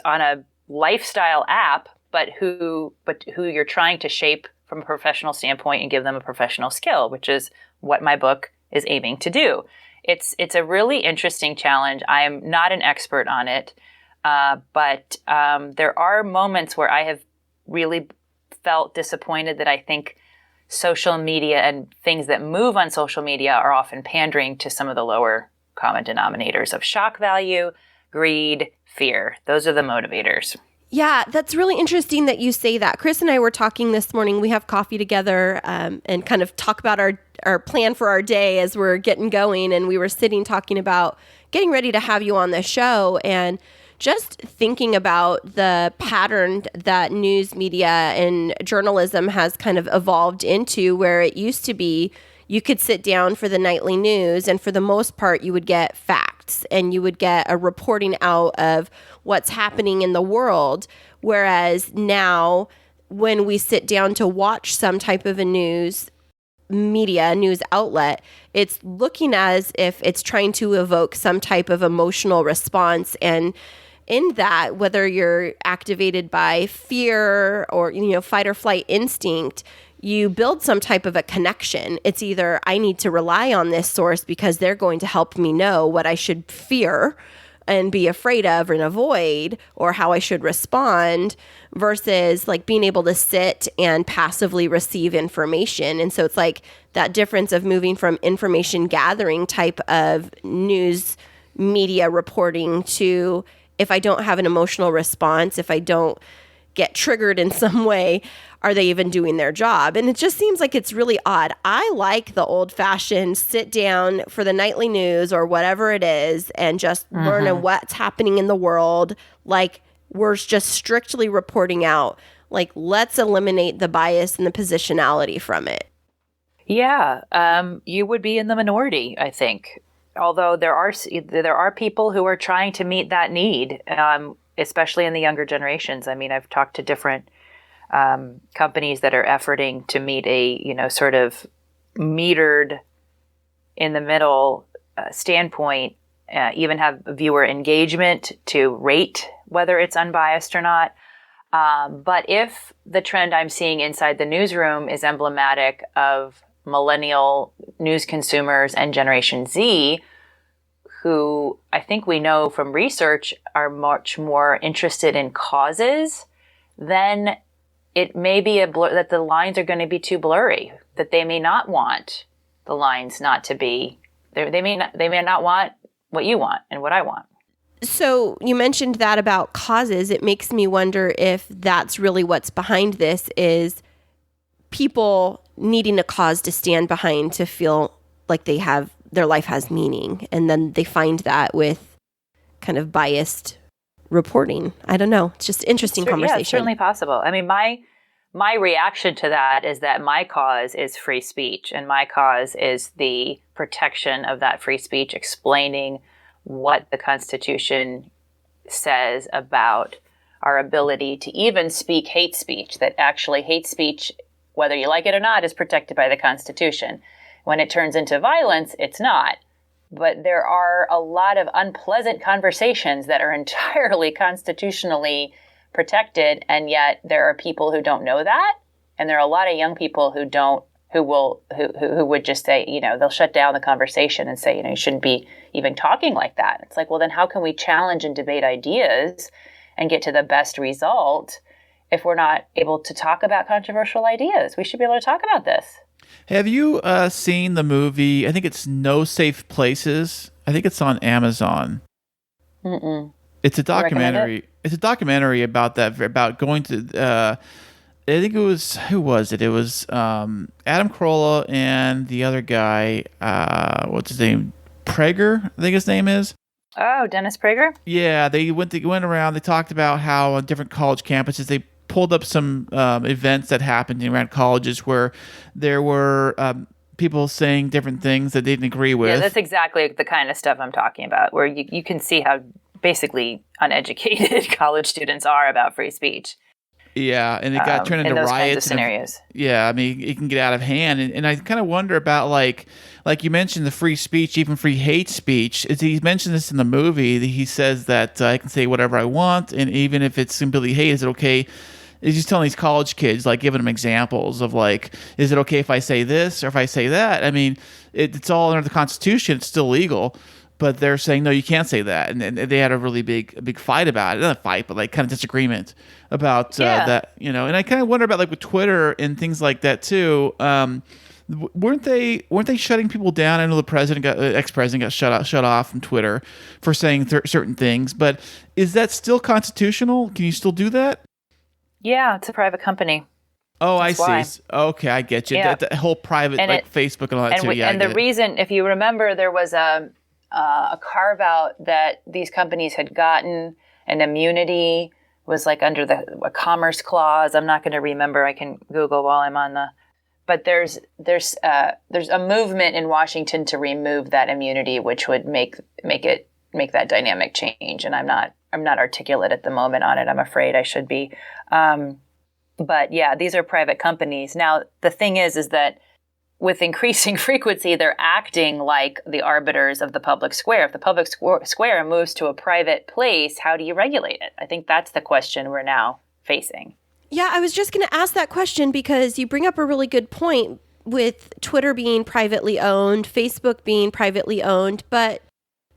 on a lifestyle app, but who you're trying to shape from a professional standpoint and give them a professional skill, which is what my book is aiming to do. It's a really interesting challenge. I am not an expert on it, but there are moments where I have really felt disappointed that I think social media and things that move on social media are often pandering to some of the lower common denominators of shock value, greed, fear. Those are the motivators. Yeah, that's really interesting that you say that. Chris and I were talking this morning. We have coffee together and kind of talk about our plan for our day as we're getting going. And we were sitting talking about getting ready to have you on the show and just thinking about the pattern that news media and journalism has kind of evolved into, where it used to be, you could sit down for the nightly news, and for the most part, you would get facts and you would get a reporting out of what's happening in the world. Whereas now, when we sit down to watch some type of a news outlet, it's looking as if it's trying to evoke some type of emotional response. And in that, whether you're activated by fear or, fight or flight instinct, you build some type of a connection. It's either I need to rely on this source because they're going to help me know what I should fear and be afraid of and avoid, or how I should respond, versus like being able to sit and passively receive information. And so it's like that difference of moving from information gathering type of news media reporting to, if I don't have an emotional response, if I don't get triggered in some way, are they even doing their job? And it just seems like it's really odd. I like the old-fashioned sit down for the nightly news or whatever it is and just learn what's happening in the world. Like, we're just strictly reporting out. Like, let's eliminate the bias and the positionality from it. Yeah, you would be in the minority, I think. Although there are people who are trying to meet that need, especially in the younger generations. I mean, I've talked to different companies that are efforting to meet a, sort of metered in the middle standpoint, even have viewer engagement to rate whether it's unbiased or not. But if the trend I'm seeing inside the newsroom is emblematic of millennial news consumers and Generation Z, who I think we know from research are much more interested in causes, then it may be that the lines are going to be too blurry, that they may not want the lines not to be, they may not want what you want and what I want. So you mentioned that about causes. It makes me wonder if that's really what's behind this, is people needing a cause to stand behind to feel like their life has meaning. And then they find that with kind of biased reporting. I don't know. It's just interesting conversation. Yeah, it's certainly possible. I mean, my reaction to that is that my cause is free speech, and my cause is the protection of that free speech, explaining what the Constitution says about our ability to even speak hate speech, that actually hate speech, whether you like it or not, is protected by the Constitution. When it turns into violence, it's not. But there are a lot of unpleasant conversations that are entirely constitutionally protected, and yet there are people who don't know that, and there are a lot of young people who would just say, they'll shut down the conversation and say, you shouldn't be even talking like that. It's like, well, then how can we challenge and debate ideas and get to the best result if we're not able to talk about controversial ideas? We should be able to talk about this. Have you seen the movie? I think it's No Safe Places. I think it's on Amazon. Mm-mm. It's a documentary. It's a documentary about that, about going to. I think it was, who was it? It was Adam Carolla and the other guy. What's his name? Prager, I think his name is. Oh, Dennis Prager? Yeah, they went around. They talked about how on different college campuses they pulled up some events that happened around colleges where there were people saying different things that they didn't agree with. Yeah, that's exactly the kind of stuff I'm talking about, where you can see how basically uneducated college students are about free speech. Yeah, and it got turned into those riots. Kinds of scenarios. Yeah, I mean, it can get out of hand. And I kind of wonder about, like you mentioned, the free speech, even free hate speech. He mentioned this in the movie. He says that I can say whatever I want, and even if it's simply hate, is it okay? He's just telling these college kids, like giving them examples of like, is it okay if I say this or if I say that? I mean, it's all under the Constitution. It's still legal. But they're saying, no, you can't say that. And they had a really big fight about it. Not a fight, but like kind of disagreement about that, And I kind of wonder about like with Twitter and things like that too. Weren't they shutting people down? I know the ex-president got shut off from Twitter for saying certain things. But is that still constitutional? Can you still do that? Yeah, it's a private company. Oh, That's I why. see. Okay, I get you. Yeah. That whole private, and Facebook and all that too. Yeah, and the reason, if you remember, there was a carve-out that these companies had gotten, an immunity was like under a commerce clause. I'm not going to remember. I can Google while I'm on the but there's a movement in Washington to remove that immunity, which would make that dynamic change. And I'm not articulate at the moment on it. I'm afraid I should be. But yeah, these are private companies. Now, the thing is that with increasing frequency, they're acting like the arbiters of the public square. If the public square moves to a private place, how do you regulate it? I think that's the question we're now facing. Yeah, I was just going to ask that question because you bring up a really good point with Twitter being privately owned, Facebook being privately owned, but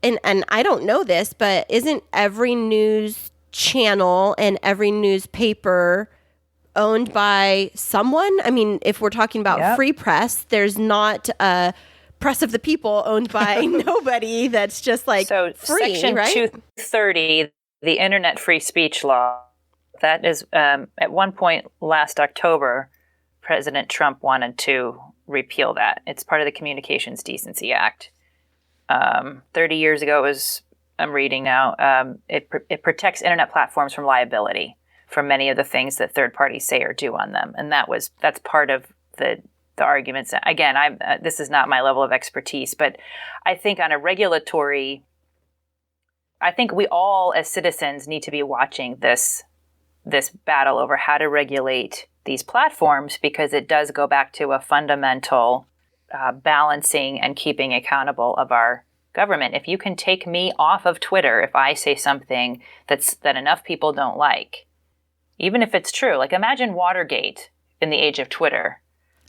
and I don't know this, but isn't every news channel and every newspaper owned by someone? I mean, if we're talking about free press, there's not a press of the people owned by nobody that's just like free, Section right? 230, the Internet Free Speech Law, that is, at one point last October, President Trump wanted to repeal that. It's part of the Communications Decency Act. 30 years ago, I'm reading now, it protects internet platforms from liability for many of the things that third parties say or do on them. And that's part of the arguments. Again, this is not my level of expertise, but I think on a regulatory, I think we all as citizens need to be watching this battle over how to regulate these platforms, because it does go back to a fundamental balancing and keeping accountable of our government. If you can take me off of Twitter if I say something that enough people don't like, even if it's true, like imagine Watergate in the age of Twitter.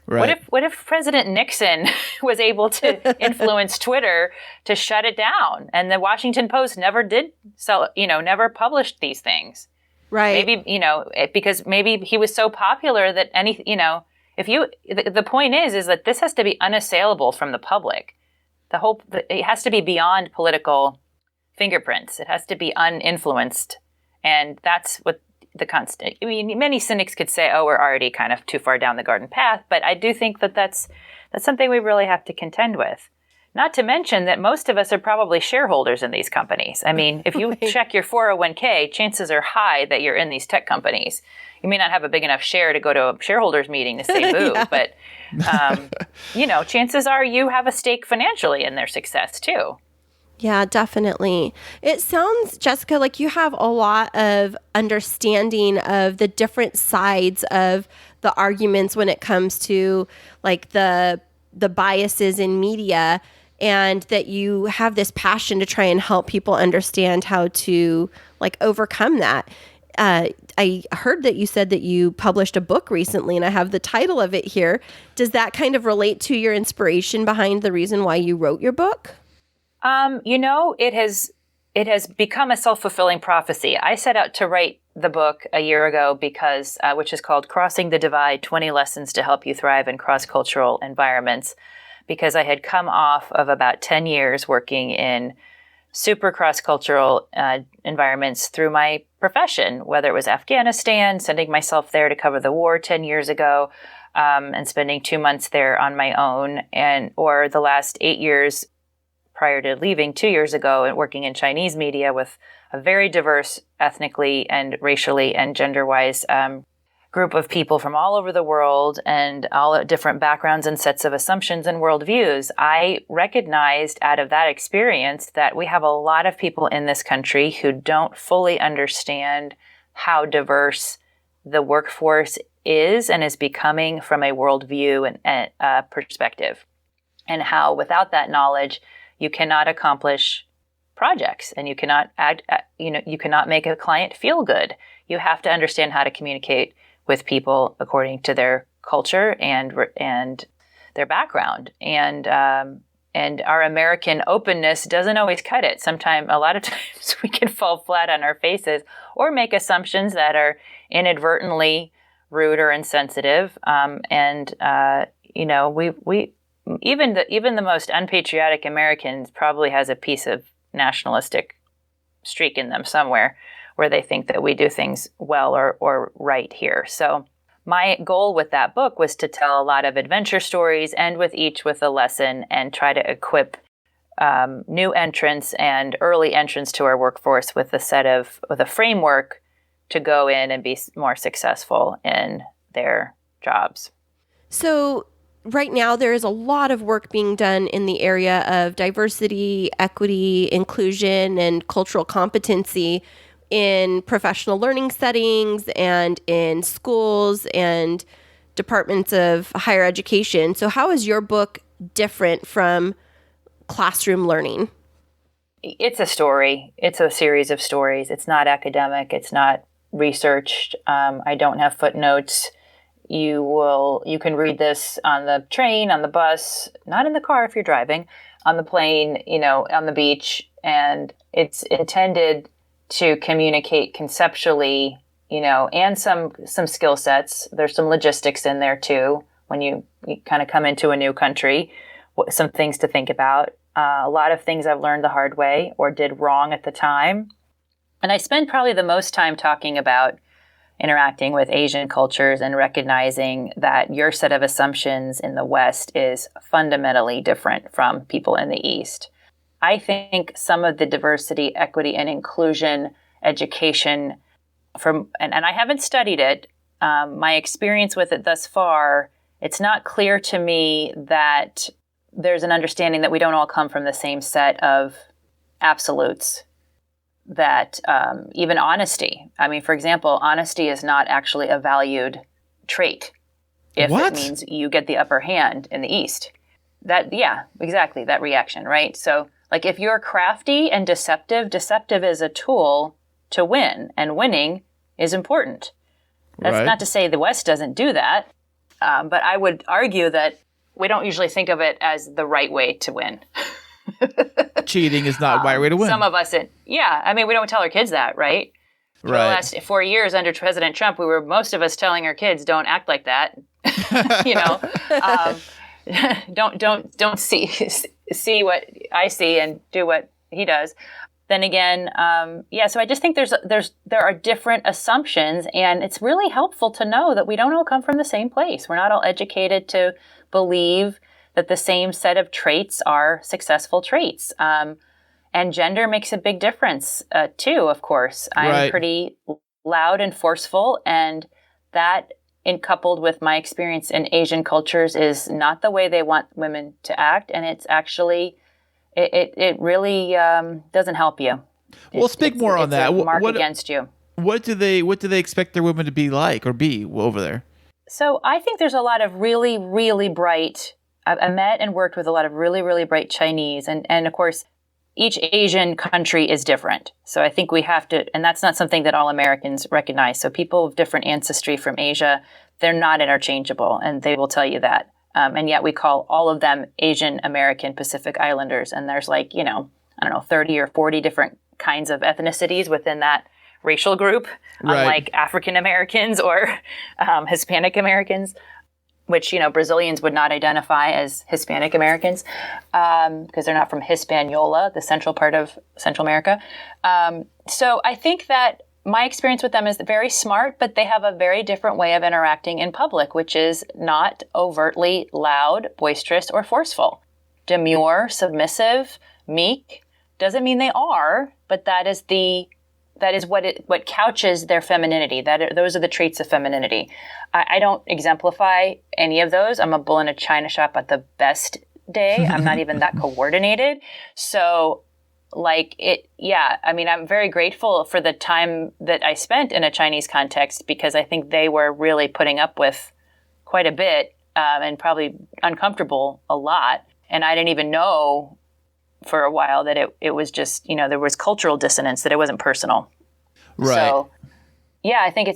Right. What if President Nixon was able to influence Twitter to shut it down, and the Washington Post never never published these things? Right. Maybe, because maybe he was so popular that the point is that this has to be unassailable from the public. It has to be beyond political fingerprints. It has to be uninfluenced. And that's what the constant, many cynics could say, oh, we're already kind of too far down the garden path. But I do think that that's something we really have to contend with. Not to mention that most of us are probably shareholders in these companies. I mean, if you check your 401k, chances are high that you're in these tech companies. You may not have a big enough share to go to a shareholders meeting to say boo, but, chances are you have a stake financially in their success too. Yeah, definitely. It sounds, Jessica, like you have a lot of understanding of the different sides of the arguments when it comes to like the biases in media, and that you have this passion to try and help people understand how to like overcome that. I heard that you said that you published a book recently, and I have the title of it here. Does that kind of relate to your inspiration behind the reason why you wrote your book? It has become a self-fulfilling prophecy. I set out to write the book a year ago because, which is called Crossing the Divide, 20 Lessons to Help You Thrive in Cross-Cultural Environments, because I had come off of about 10 years working in super cross-cultural environments through my profession, whether it was Afghanistan, sending myself there to cover the war 10 years ago, and spending 2 months there on my own, or the last 8 years prior to leaving 2 years ago and working in Chinese media with a very diverse ethnically and racially and gender-wise group of people from all over the world and all different backgrounds and sets of assumptions and worldviews. I recognized out of that experience that we have a lot of people in this country who don't fully understand how diverse the workforce is and is becoming from a worldview and perspective, and how without that knowledge, you cannot accomplish projects, and you cannot you cannot make a client feel good. You have to understand how to communicate with people according to their culture and their background. And our American openness doesn't always cut it. A lot of times we can fall flat on our faces or make assumptions that are inadvertently rude or insensitive. We even the most unpatriotic Americans probably has a piece of nationalistic streak in them somewhere, where they think that we do things well or right here. So my goal with that book was to tell a lot of adventure stories, and with a lesson, and try to equip new entrants and early entrants to our workforce with a framework to go in and be more successful in their jobs. So right now there is a lot of work being done in the area of diversity, equity, inclusion, and cultural competency in professional learning settings and in schools and departments of higher education. So how is your book different from classroom learning? It's a story. It's a series of stories. It's not academic. It's not researched. I don't have footnotes. You can read this on the train, on the bus, not in the car if you're driving, on the plane, on the beach. And it's intended to communicate conceptually, and some skill sets. There's some logistics in there too. When you kind of come into a new country, some things to think about. A lot of things I've learned the hard way or did wrong at the time. And I spend probably the most time talking about interacting with Asian cultures and recognizing that your set of assumptions in the West is fundamentally different from people in the East. I think some of the diversity, equity, and inclusion education and I haven't studied it, my experience with it thus far, it's not clear to me that there's an understanding that we don't all come from the same set of absolutes, that even honesty. I mean, for example, honesty is not actually a valued trait if it means you get the upper hand in the East. Yeah, exactly, that reaction, right? So like if you're crafty and deceptive is a tool to win, and winning is important. That's not to say the West doesn't do that, but I would argue that we don't usually think of it as the right way to win. Cheating is not the right way to win. Some of us, we don't tell our kids that, right? For the last 4 years under President Trump, most of us telling our kids, don't act like that. Don't see what I see and do what he does. Then again, so I just think there are different assumptions, and it's really helpful to know that we don't all come from the same place. We're not all educated to believe that the same set of traits are successful traits. And gender makes a big difference, too, of course. I'm pretty loud and forceful, and that, coupled with my experience in Asian cultures, is not the way they want women to act, and it's actually, it really doesn't help you. Well, speak more on that. It's a mark against you. What do they expect their women to be like or be over there? So I think there's a lot of really, really bright, I've met and worked with a lot of really, really bright Chinese. And of course, each Asian country is different. So I think we have to, and that's not something that all Americans recognize. So people of different ancestry from Asia, they're not interchangeable, and they will tell you that. And yet we call all of them Asian American Pacific Islanders. And there's 30 or 40 different kinds of ethnicities within that racial group, unlike African Americans or Hispanic Americans, which, Brazilians would not identify as Hispanic Americans because they're not from Hispaniola, the central part of Central America. So I think that my experience with them is very smart, but they have a very different way of interacting in public, which is not overtly loud, boisterous, or forceful. Demure, submissive, meek, doesn't mean they are, but that is what couches their femininity. Those are the traits of femininity. I don't exemplify any of those. I'm a bull in a china shop at the best day. I'm not even that coordinated. So I'm very grateful for the time that I spent in a Chinese context, because I think they were really putting up with quite a bit and probably uncomfortable a lot. And I didn't even know for a while that it was just, there was cultural dissonance, that it wasn't personal. Right. So, I think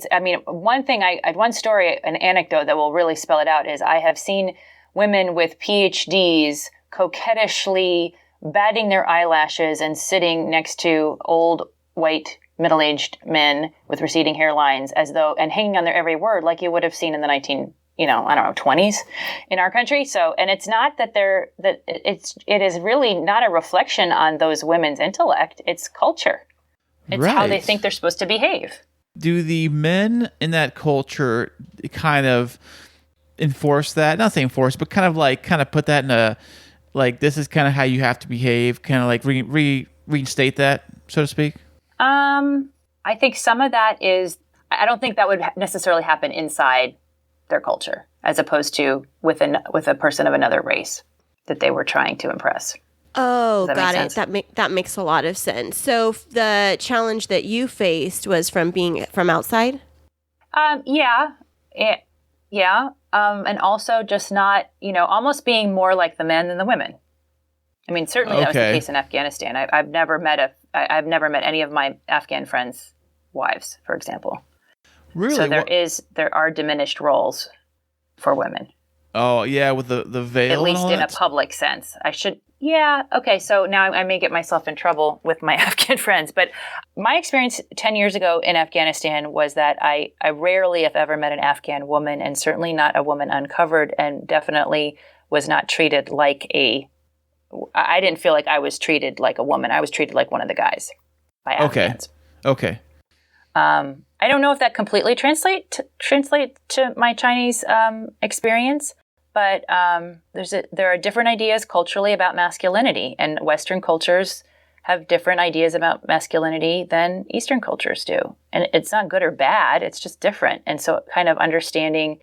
one story, an anecdote that will really spell it out is I have seen women with PhDs coquettishly batting their eyelashes and sitting next to old, white, middle-aged men with receding hairlines and hanging on their every word like you would have seen in the 20s in our country. So, and it's not that it is really not a reflection on those women's intellect. It's culture. It's how they think they're supposed to behave. Do the men in that culture kind of enforce that? Not say enforce, but kind of put that in a, this is kind of how you have to behave, kind of reinstate that, so to speak? I think some of that is, I don't think that would necessarily happen inside their culture, as opposed to with a person of another race that they were trying to impress. Oh, Does that got make it. sense? That makes a lot of sense. So the challenge that you faced was from being from outside? Yeah. Yeah. And also just not, almost being more like the men than the women. I mean, certainly that was the Okay. case in Afghanistan. I've never met any of my Afghan friends' wives, for example. Really? So there are diminished roles for women, Oh, yeah, with the veil at and least all in a that? public sense. Yeah, okay. So now I may get myself in trouble with my Afghan friends, but my experience 10 years ago in Afghanistan was that I rarely, if ever, met an Afghan woman, and certainly not a woman uncovered, and definitely was not treated like I didn't feel like I was treated like a woman. I was treated like one of the guys by Afghans. Okay. I don't know if that completely translate to my Chinese experience, but there are different ideas culturally about masculinity, and Western cultures have different ideas about masculinity than Eastern cultures do. And it's not good or bad, it's just different. And so kind of understanding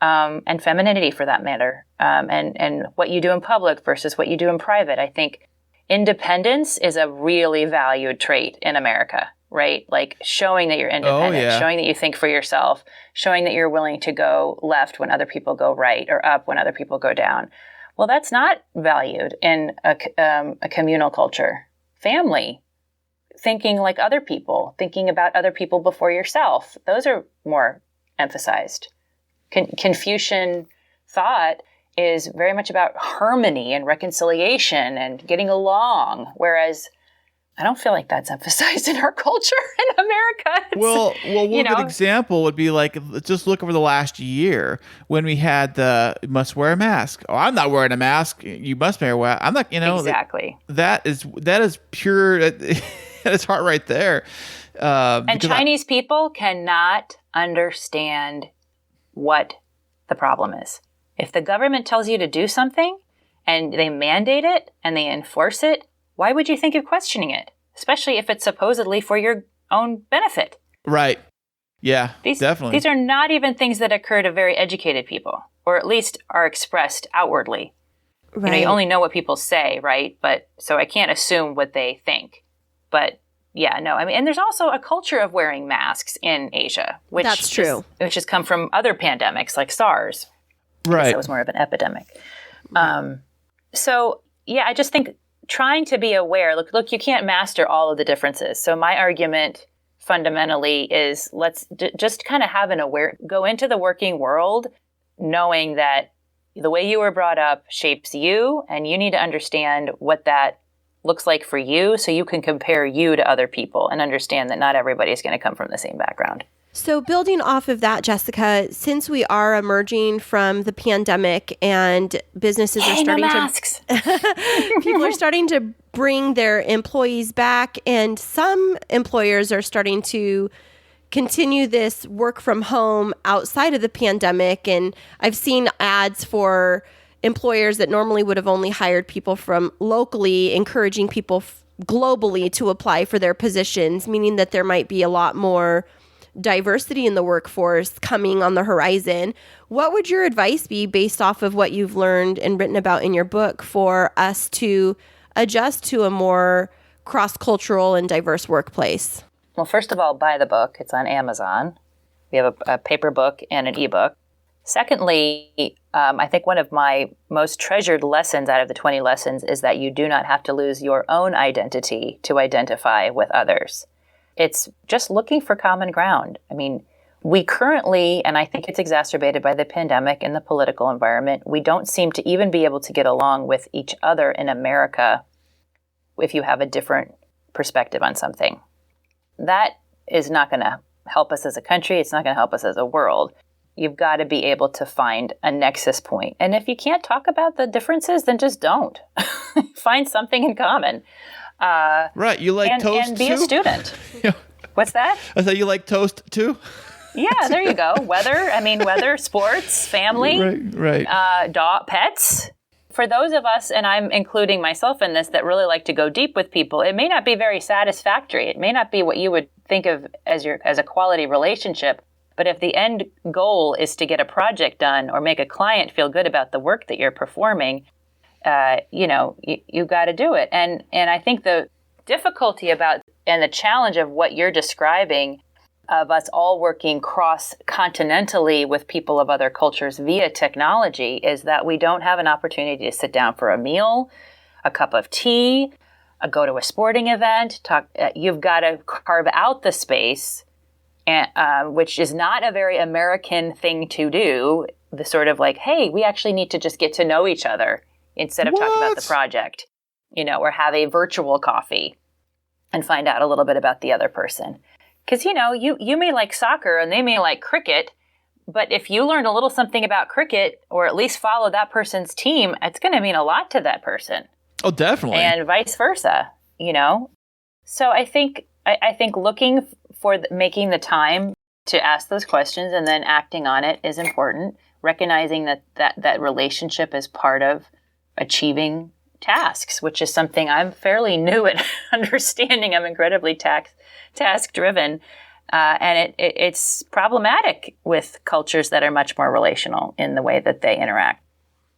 and femininity for that matter, and what you do in public versus what you do in private. I think independence is a really valued trait in America, right? Like showing that you're independent, yeah. showing that you think for yourself, showing that you're willing to go left when other people go right, or up when other people go down. Well, that's not valued in a communal culture. Family, thinking like other people, thinking about other people before yourself, those are more emphasized. Confucian thought is very much about harmony and reconciliation and getting along, whereas I don't feel like that's emphasized in our culture in America. Well, one good example would be like, just look over the last year when we had the must wear a mask. Oh, I'm not wearing a mask. You must wear a I'm not, Exactly. That is pure at its heart right there. And Chinese people cannot understand what the problem is. If the government tells you to do something and they mandate it and they enforce it, why would you think of questioning it? Especially if it's supposedly for your own benefit. Right. Yeah, definitely. These are not even things that occur to very educated people, or at least are expressed outwardly. Right. You only know what people say, right? But so I can't assume what they think. But yeah, no, I mean, and there's also a culture of wearing masks in Asia, which That's true. Which has come from other pandemics like SARS. Right. That was more of an epidemic. So yeah, I just think trying to be aware. Look, you can't master all of the differences. So my argument fundamentally is let's just kind of have go into the working world knowing that the way you were brought up shapes you, and you need to understand what that looks like for you so you can compare you to other people and understand that not everybody is going to come from the same background. So building off of that, Jessica, since we are emerging from the pandemic and businesses are starting people are starting to bring their employees back, and some employers are starting to continue this work from home outside of the pandemic. And I've seen ads for employers that normally would have only hired people from locally, encouraging people globally to apply for their positions, meaning that there might be a lot more diversity in the workforce coming on the horizon. What would your advice be based off of what you've learned and written about in your book for us to adjust to a more cross-cultural and diverse workplace? Well, first of all, buy the book. It's on Amazon. We have a paper book and an ebook. Secondly, I think one of my most treasured lessons out of the 20 lessons is that you do not have to lose your own identity to identify with others. It's just looking for common ground. I mean, we currently, and I think it's exacerbated by the pandemic and the political environment, we don't seem to even be able to get along with each other in America if you have a different perspective on something. That is not going to help us as a country. It's not going to help us as a world. You've got to be able to find a nexus point. And if you can't talk about the differences, then just don't. Find something in common. Right. You like toast and be too? A student. What's that? I thought you like toast too? Yeah, there you go. Weather, sports, family, right. Dog, pets. For those of us, and I'm including myself in this, that really like to go deep with people, it may not be very satisfactory. It may not be what you would think of as a quality relationship, But if the end goal is to get a project done or make a client feel good about the work that you're performing, you got to do it. And I think the difficulty about and the challenge of what you're describing of us all working cross-continentally with people of other cultures via technology is that we don't have an opportunity to sit down for a meal, a cup of tea, go to a sporting event. You've got to carve out the space, which is not a very American thing to do. The sort of like, hey, we actually need to just get to know each other instead of talking about the project, or have a virtual coffee and find out a little bit about the other person. Because, you may like soccer and they may like cricket, but if you learn a little something about cricket or at least follow that person's team, it's going to mean a lot to that person. Oh, definitely. And vice versa, So I think looking for making the time to ask those questions and then acting on it is important. Recognizing that relationship is part of achieving tasks, which is something I'm fairly new at understanding. I'm incredibly task driven. And it's problematic with cultures that are much more relational in the way that they interact.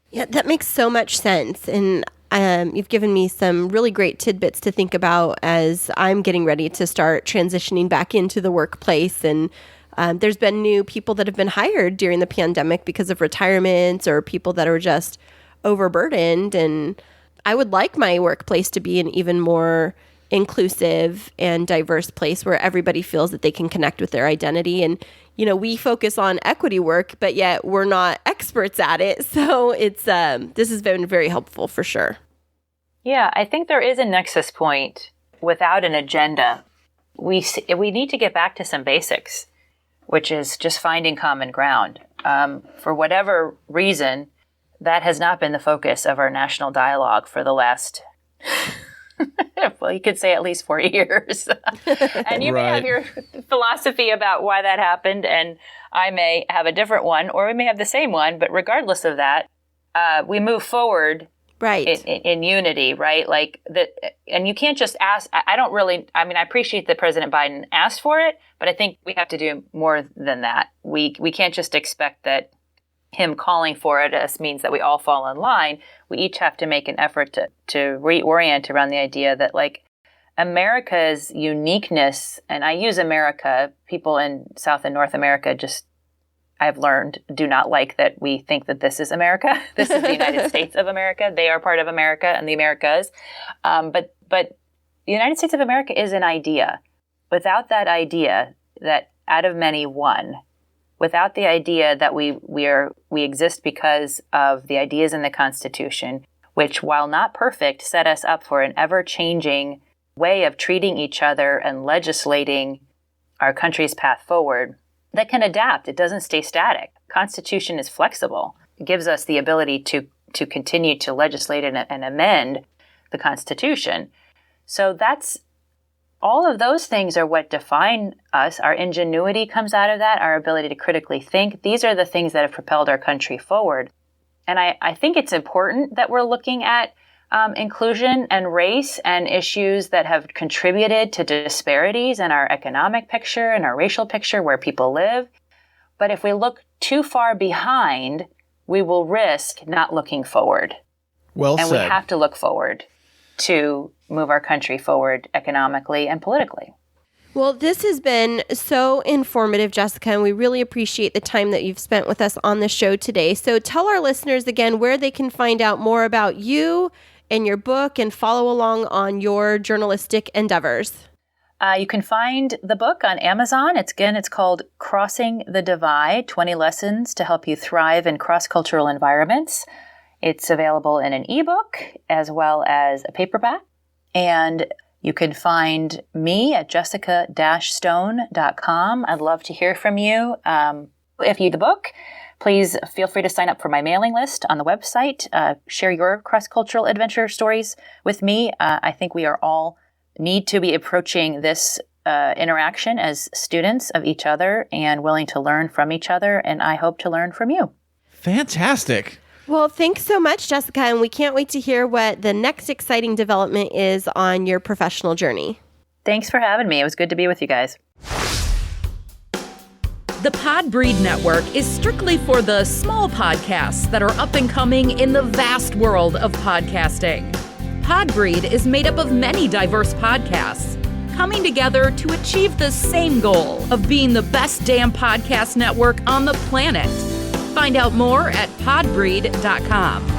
Yeah, that makes so much sense. And you've given me some really great tidbits to think about as I'm getting ready to start transitioning back into the workplace. And there's been new people that have been hired during the pandemic because of retirements or people that are just overburdened. And I would like my workplace to be an even more inclusive and diverse place where everybody feels that they can connect with their identity. And, we focus on equity work, but yet we're not experts at it. So it's this has been very helpful for sure. Yeah, I think there is a nexus point without an agenda. We need to get back to some basics, which is just finding common ground. For whatever reason, that has not been the focus of our national dialogue for the last, well, you could say at least 4 years. And you may have your philosophy about why that happened, and I may have a different one, or we may have the same one. But regardless of that, we move forward in unity, right? Like that, and you can't just ask. I appreciate that President Biden asked for it, but I think we have to do more than that. We can't just expect that him calling for it means that we all fall in line. We each have to make an effort to reorient around the idea that like America's uniqueness, and I use America, people in South and North America just, I've learned, do not like that we think that this is America. This is the United States of America. They are part of America and the Americas. But the United States of America is an idea. Without that idea that out of many one, without the idea that we exist because of the ideas in the Constitution, which, while not perfect, set us up for an ever-changing way of treating each other and legislating our country's path forward, that can adapt. It doesn't stay static. Constitution is flexible. It gives us the ability to continue to legislate and amend the Constitution. So that's all of those things are what define us. Our ingenuity comes out of that, our ability to critically think. These are the things that have propelled our country forward. And I think it's important that we're looking at inclusion and race and issues that have contributed to disparities in our economic picture and our racial picture where people live. But if we look too far behind, we will risk not looking forward. Well said. And we have to look forward to move our country forward economically and politically. Well, this has been so informative, Jessica, and we really appreciate the time that you've spent with us on the show today. So tell our listeners again where they can find out more about you and your book and follow along on your journalistic endeavors. You can find the book on Amazon. It's called Crossing the Divide, 20 Lessons to Help You Thrive in Cross-Cultural Environments. It's available in an ebook as well as a paperback. And you can find me at jessica-stone.com. I'd love to hear from you. If you read the book, please feel free to sign up for my mailing list on the website. Share your cross-cultural adventure stories with me. I think we are all need to be approaching this interaction as students of each other and willing to learn from each other. And I hope to learn from you. Fantastic. Well, thanks so much, Jessica, and we can't wait to hear what the next exciting development is on your professional journey. Thanks for having me. It was good to be with you guys. The Podbreed Network is strictly for the small podcasts that are up and coming in the vast world of podcasting. Podbreed is made up of many diverse podcasts, coming together to achieve the same goal of being the best damn podcast network on the planet. Find out more at podbreed.com.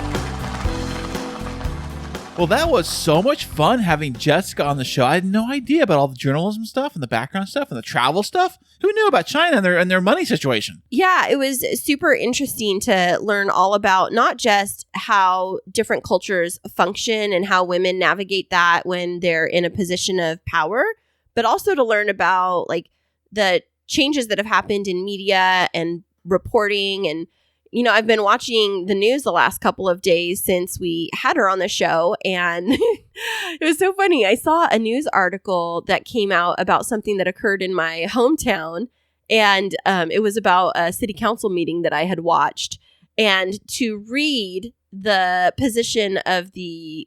Well, that was so much fun having Jessica on the show. I had no idea about all the journalism stuff and the background stuff and the travel stuff. Who knew about China and their money situation? Yeah, it was super interesting to learn all about not just how different cultures function and how women navigate that when they're in a position of power, but also to learn about like the changes that have happened in media and reporting. And I've been watching the news the last couple of days since we had her on the show, and it was so funny. I saw a news article that came out about something that occurred in my hometown, and it was about a city council meeting that I had watched. And to read the position of the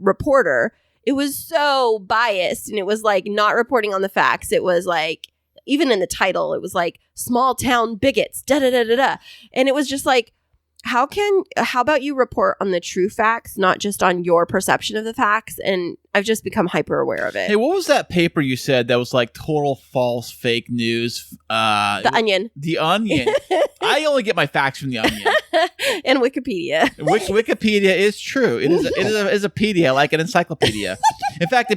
reporter, it was so biased, and it was like not reporting on the facts. It was like, even in the title, it was like small town bigots, da da da da da. And it was just like, how about you report on the true facts, not just on your perception of the facts? And I've just become hyper aware of it. Hey, what was that paper you said that was like total false fake news? The Onion. The Onion. I only get my facts from the Onion. And Wikipedia. Wikipedia is true. It is a pedia, like an encyclopedia. In fact,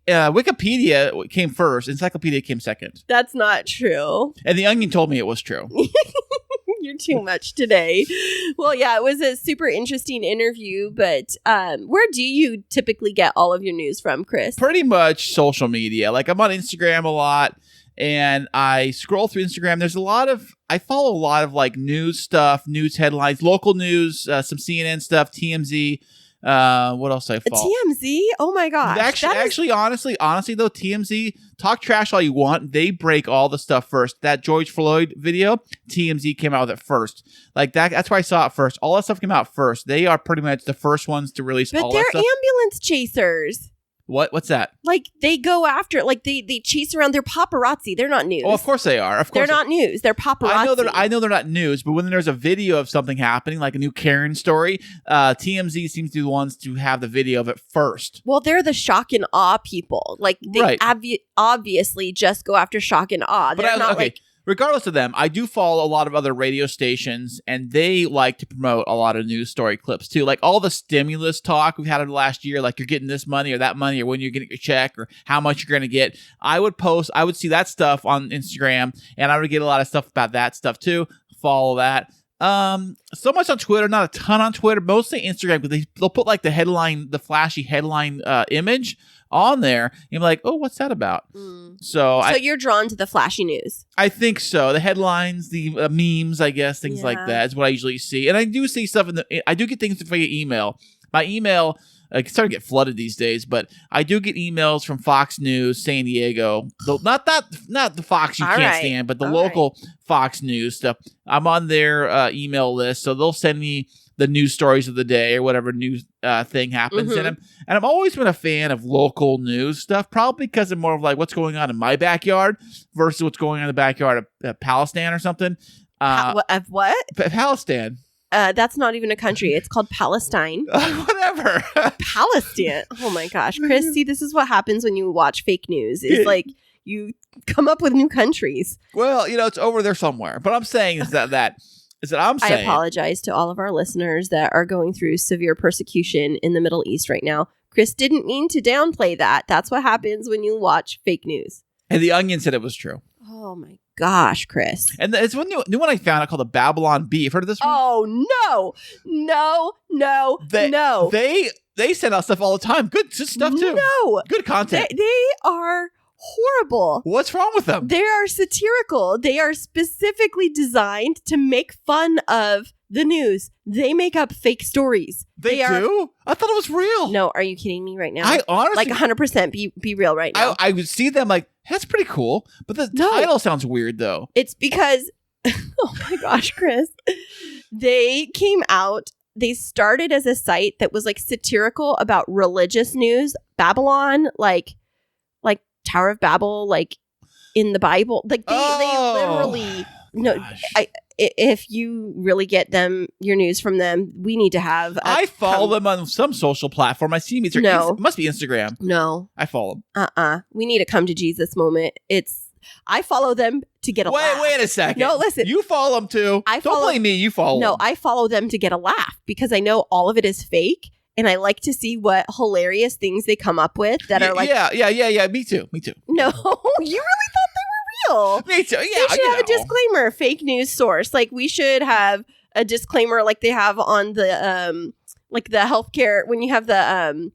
Wikipedia came first. Encyclopedia came second. That's not true. And the Onion told me it was true. You're too much today. Well, yeah, it was a super interesting interview, but where do you typically get all of your news from, Chris? Pretty much social media. Like, I'm on Instagram a lot, and I scroll through Instagram. I follow a lot of like news stuff, news headlines, local news, some CNN stuff, TMZ. What else I follow? TMZ? Oh my gosh. Actually, honestly though, TMZ, talk trash all you want. They break all the stuff first. That George Floyd video, TMZ came out with it first. Like that's where I saw it first. All that stuff came out first. They are pretty much the first ones to release all that stuff. But they're ambulance chasers. What's that? Like, they go after, like, they chase around. They're paparazzi. They're not news. Oh, of course they are. Of course they're not news. They're paparazzi. I know they're not news, but when there's a video of something happening, like a new Karen story, TMZ seems to be the ones to have the video of it first. Well, they're the shock and awe people. Like, they obviously just go after shock and awe. They're not like... Regardless of them, I do follow a lot of other radio stations, and they like to promote a lot of news story clips too. Like all the stimulus talk we've had over the last year, like you're getting this money or that money, or when you're getting your check, or how much you're going to get. I would see that stuff on Instagram, and I would get a lot of stuff about that stuff too. Follow that. So much on Twitter, not a ton on Twitter, mostly Instagram, because they'll put like the flashy headline image on there, and you're like, oh, what's that about? So you're drawn to the flashy news. I think so. The headlines, the memes, I guess, things like that is what I usually see. And I do see stuff I do get things via email. My email, it's starting to get flooded these days, but I do get emails from Fox News San Diego. Not the Fox you can't stand, but the local Fox News stuff. I'm on their email list, so they'll send me the news stories of the day or whatever news thing happens. Mm-hmm. And I've always been a fan of local news stuff, probably because of more of like what's going on in my backyard versus what's going on in the backyard of Palestine or something. Of what? Palestine. That's not even a country. It's called Palestine. Whatever. Palestine. Oh my gosh. Chris, see, this is what happens when you watch fake news. It's like you come up with new countries. Well, it's over there somewhere. But I'm saying is that I apologize to all of our listeners that are going through severe persecution in the Middle East right now. Chris didn't mean to downplay that. That's what happens when you watch fake news. And the Onion said it was true. Oh my gosh, Chris. And it's one new one I found out called the Babylon Bee. You've heard of this one? Oh, no. They send out stuff all the time. Good stuff too. No. Good content. They are horrible. What's wrong with them? They are satirical. They are specifically designed to make fun of the news. They make up fake stories. They do? I thought it was real. No, are you kidding me right now? I honestly... Like 100% be real right now. I would see them like, that's pretty cool. But the title sounds weird though. It's because, oh my gosh, Chris. They came out, they started as a site that was like satirical about religious news. Babylon, like Tower of Babel, like in the Bible. Like they literally if you really get your news from them, we need to have. I follow them on some social platform. I see them. It must be Instagram. No, I follow them. We need a come to Jesus moment. I follow them to get a laugh. Wait a second. No, listen. You follow them too. Don't blame me. You follow them. No, I follow them to get a laugh because I know all of it is fake. And I like to see what hilarious things they come up with that are like... Yeah. Me too. No, you really thought they were real. Me too. Yeah, they should have a disclaimer, fake news source. Like we should have a disclaimer like they have on the like the healthcare when you have the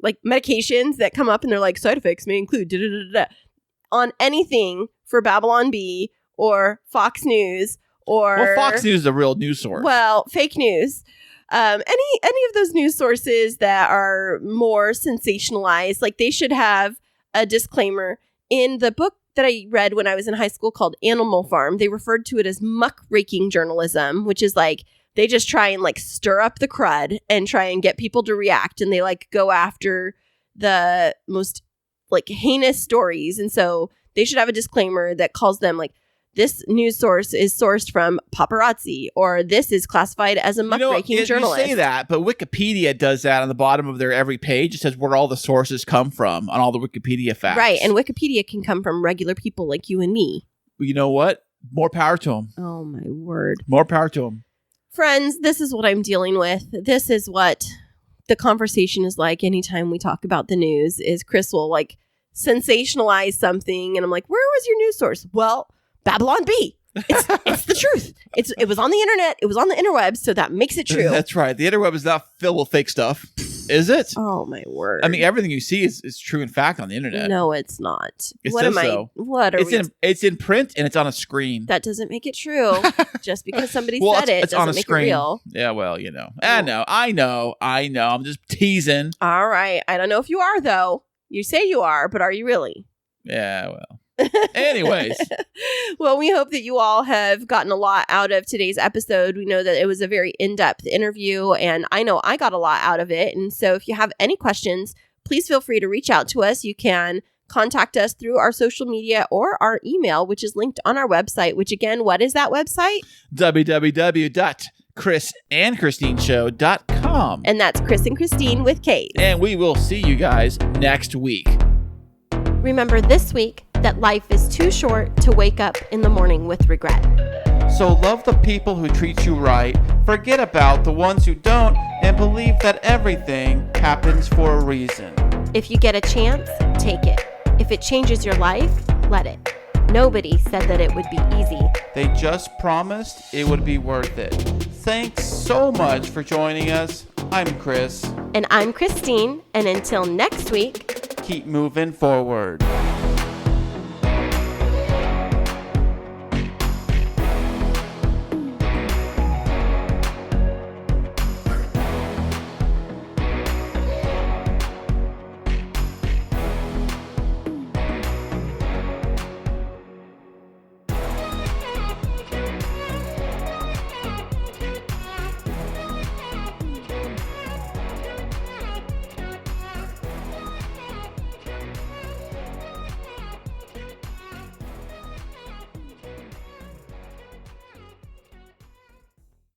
like medications that come up and they're like side effects may include on anything for Babylon Bee or Fox News or... Well, Fox News is a real news source. Well, fake news. Any of those news sources that are more sensationalized, like they should have a disclaimer. In the book that I read when I was in high school called Animal Farm, they referred to it as muckraking journalism, which is like they just try and like stir up the crud and try and get people to react, and they like go after the most like heinous stories. And so they should have a disclaimer that calls them like, this news source is sourced from paparazzi, or this is classified as a muckraking journalist. You say that, but Wikipedia does that on the bottom of their every page. It says where all the sources come from on all the Wikipedia facts. Right, and Wikipedia can come from regular people like you and me. You know what? More power to them. Oh, my word. More power to them. Friends, this is what I'm dealing with. This is what the conversation is like anytime we talk about the news, is Chris will like sensationalize something, and I'm like, where was your news source? Well, Babylon Bee. It's the truth. It was on the internet. It was on the interwebs, so that makes it true. That's right. The interweb is not filled with fake stuff, is it? Oh my word! I mean, everything you see is true in fact on the internet. No, it's not. It says so. What are we? It's in print and it's on a screen. That doesn't make it true. Just because somebody said it doesn't make it real. Yeah, well, you know. I know. I'm just teasing. All right. I don't know if you are though. You say you are, but are you really? Yeah. Well. Anyways. Well, we hope that you all have gotten a lot out of today's episode. We know that it was a very in-depth interview, and I know I got a lot out of it. And so if you have any questions, please feel free to reach out to us. You can contact us through our social media or our email, which is linked on our website, which again, what is that website? www.chrisandchristineshow.com. And that's Chris and Kristine with K's. And we will see you guys next week. Remember this week that life is too short to wake up in the morning with regret. So love the people who treat you right, forget about the ones who don't, and believe that everything happens for a reason. If you get a chance, take it. If it changes your life, let it. Nobody said that it would be easy. They just promised it would be worth it. Thanks so much for joining us. I'm Chris. And I'm Kristine. And until next week, keep moving forward.